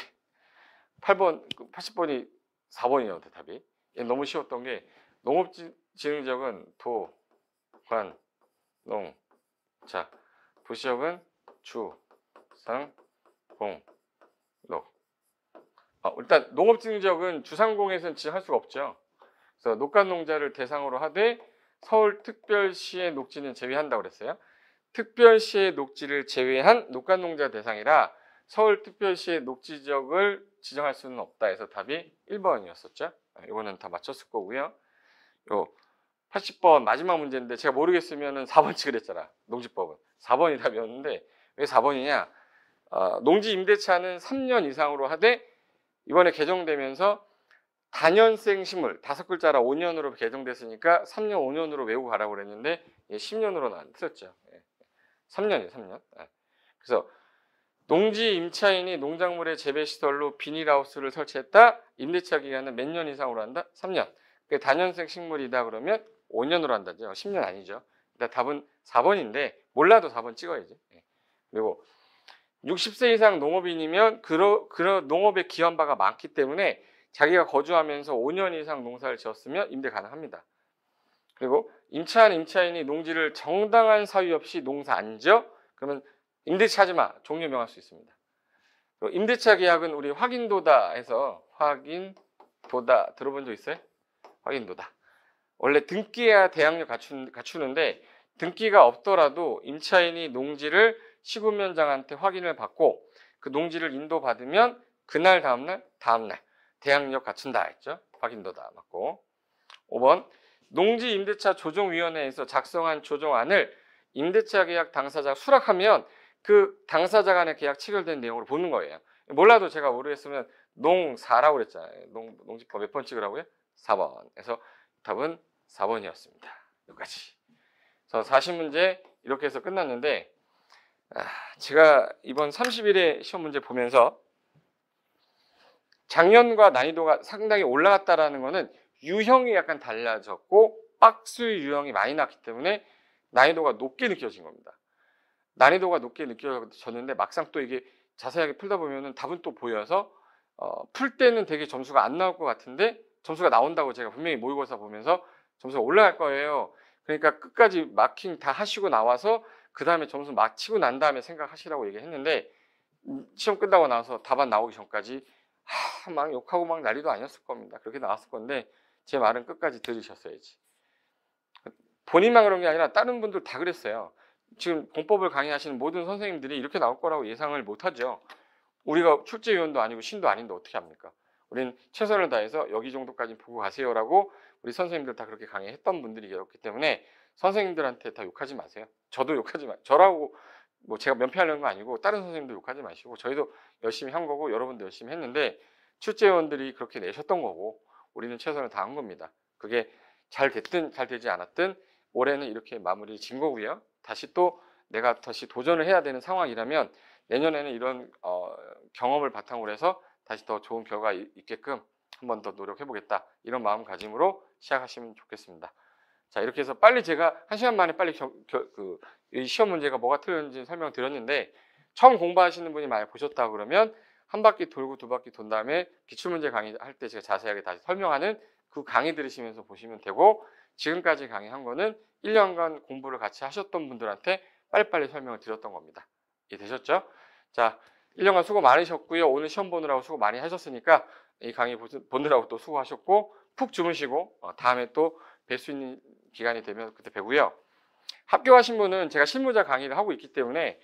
8번, 80번이 4번이었는데 답이. 얘 너무 쉬웠던 게 농업진흥지역은 도, 관, 농. 자, 도시역은 주, 상, 공, 녹. 일단 농업진흥지역은 주상공에서는 지정할 수가 없죠. 그래서 녹간농자를 대상으로 하되 서울특별시의 녹지는 제외한다고 그랬어요. 특별시의 녹지를 제외한 녹간농자 대상이라 서울특별시의 녹지지역을 지정할 수는 없다 해서 답이 1번이었었죠. 이거는 다 맞췄을 거고요. 요 80번 마지막 문제인데 제가 모르겠으면 4번 찍으랬잖아. 농지법은. 4번이 답이었는데 왜 4번이냐. 농지 임대차는 3년 이상으로 하되 이번에 개정되면서 단연생 식물 5글자라 5년으로 개정됐으니까 3년 5년으로 외우고 가라고 그랬는데 10년으로 틀렸죠. 3년이에요. 3년. 그래서 농지 임차인이 농작물의 재배시설로 비닐하우스를 설치했다. 임대차 기간은 몇 년 이상으로 한다? 3년. 단연생 식물이다 그러면 5년으로 한다죠. 10년 아니죠. 일단 답은 4번인데 몰라도 4번 찍어야지. 그리고 60세 이상 농업인이면 그런 농업에 기여한 바가 많기 때문에 자기가 거주하면서 5년 이상 농사를 지었으면 임대 가능합니다. 그리고 임차한 임차인이 농지를 정당한 사유 없이 농사 안 지어? 그러면 임대차 하지 마. 종료 명할 수 있습니다. 그리고 임대차 계약은 우리 확인도다 해서 확인도다 들어본 적 있어요? 확인도다. 원래 등기해야 대항력 갖추는데 등기가 없더라도 임차인이 농지를 시군면장한테 확인을 받고 그 농지를 인도받으면 그날 다음날 대항력 갖춘다 했죠. 확인도다 맞고. 5번 농지 임대차 조정위원회에서 작성한 조정안을 임대차 계약 당사자가 수락하면 그 당사자 간의 계약 체결된 내용으로 보는 거예요. 몰라도 제가 모르겠으면 농4라고 그랬잖아요. 농지법 몇 번 찍으라고요? 4번. 그래서 답은 4번이었습니다. 여기까지. 그래서 40문제 이렇게 해서 끝났는데 제가 이번 30일에 시험 문제 보면서 작년과 난이도가 상당히 올라갔다라는 거는 유형이 약간 달라졌고 박스 유형이 많이 났기 때문에 난이도가 높게 느껴진 겁니다. 난이도가 높게 느껴졌는데 막상 또 이게 자세하게 풀다 보면은 답은 또 보여서 풀 때는 되게 점수가 안 나올 것 같은데 점수가 나온다고 제가 분명히 모의고사 보면서 점수가 올라갈 거예요. 그러니까 끝까지 마킹 다 하시고 나와서 그 다음에 점수 마치고 난 다음에 생각하시라고 얘기했는데 시험 끝나고 나서 답안 나오기 전까지 막 욕하고 막 난리도 아니었을 겁니다. 그렇게 나왔을 건데 제 말은 끝까지 들으셨어야지. 본인만 그런 게 아니라 다른 분들 다 그랬어요. 지금 공법을 강의하시는 모든 선생님들이 이렇게 나올 거라고 예상을 못하죠. 우리가 출제위원도 아니고 신도 아닌데 어떻게 합니까? 우리는 최선을 다해서 여기 정도까지 보고 가세요라고 우리 선생님들 다 그렇게 강의했던 분들이 계셨기 때문에 선생님들한테 다 욕하지 마세요. 저도 욕하지 마세요. 저라고 뭐 제가 면피하려는 거 아니고 다른 선생님도 욕하지 마시고 저희도 열심히 한 거고 여러분도 열심히 했는데 출제위원들이 그렇게 내셨던 거고 우리는 최선을 다한 겁니다. 그게 잘 됐든 잘 되지 않았든 올해는 이렇게 마무리 진 거고요. 다시 또 내가 다시 도전을 해야 되는 상황이라면 내년에는 이런 경험을 바탕으로 해서 다시 더 좋은 결과 있게끔 한 번 더 노력해 보겠다. 이런 마음가짐으로 시작하시면 좋겠습니다. 자, 이렇게 해서 빨리 제가 1시간 만에 빨리 이 시험 문제가 뭐가 틀렸는지 설명드렸는데 처음 공부하시는 분이 많이 보셨다 그러면 한 바퀴 돌고 두 바퀴 돈 다음에 기출문제 강의할 때 제가 자세하게 다시 설명하는 그 강의 들으시면서 보시면 되고 지금까지 강의한 거는 1년간 공부를 같이 하셨던 분들한테 빨리빨리 설명을 드렸던 겁니다. 이해되셨죠? 자, 1년간 수고 많으셨고요. 오늘 시험 보느라고 수고 많이 하셨으니까 이 강의 보느라고 또 수고하셨고 푹 주무시고 다음에 또 뵐 수 있는 기간이 되면 그때 뵈고요. 합격하신 분은 제가 실무자 강의를 하고 있기 때문에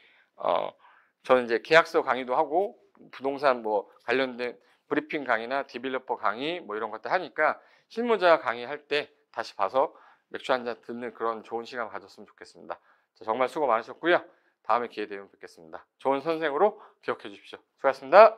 저는 이제 계약서 강의도 하고 부동산 뭐 관련된 브리핑 강의나 디벨로퍼 강의 뭐 이런 것들 하니까 실무자 강의할 때 다시 봐서 맥주 한잔 듣는 그런 좋은 시간 가졌으면 좋겠습니다. 자, 정말 수고 많으셨고요. 다음에 기회 되면 뵙겠습니다. 좋은 선생으로 기억해 주십시오. 수고하셨습니다.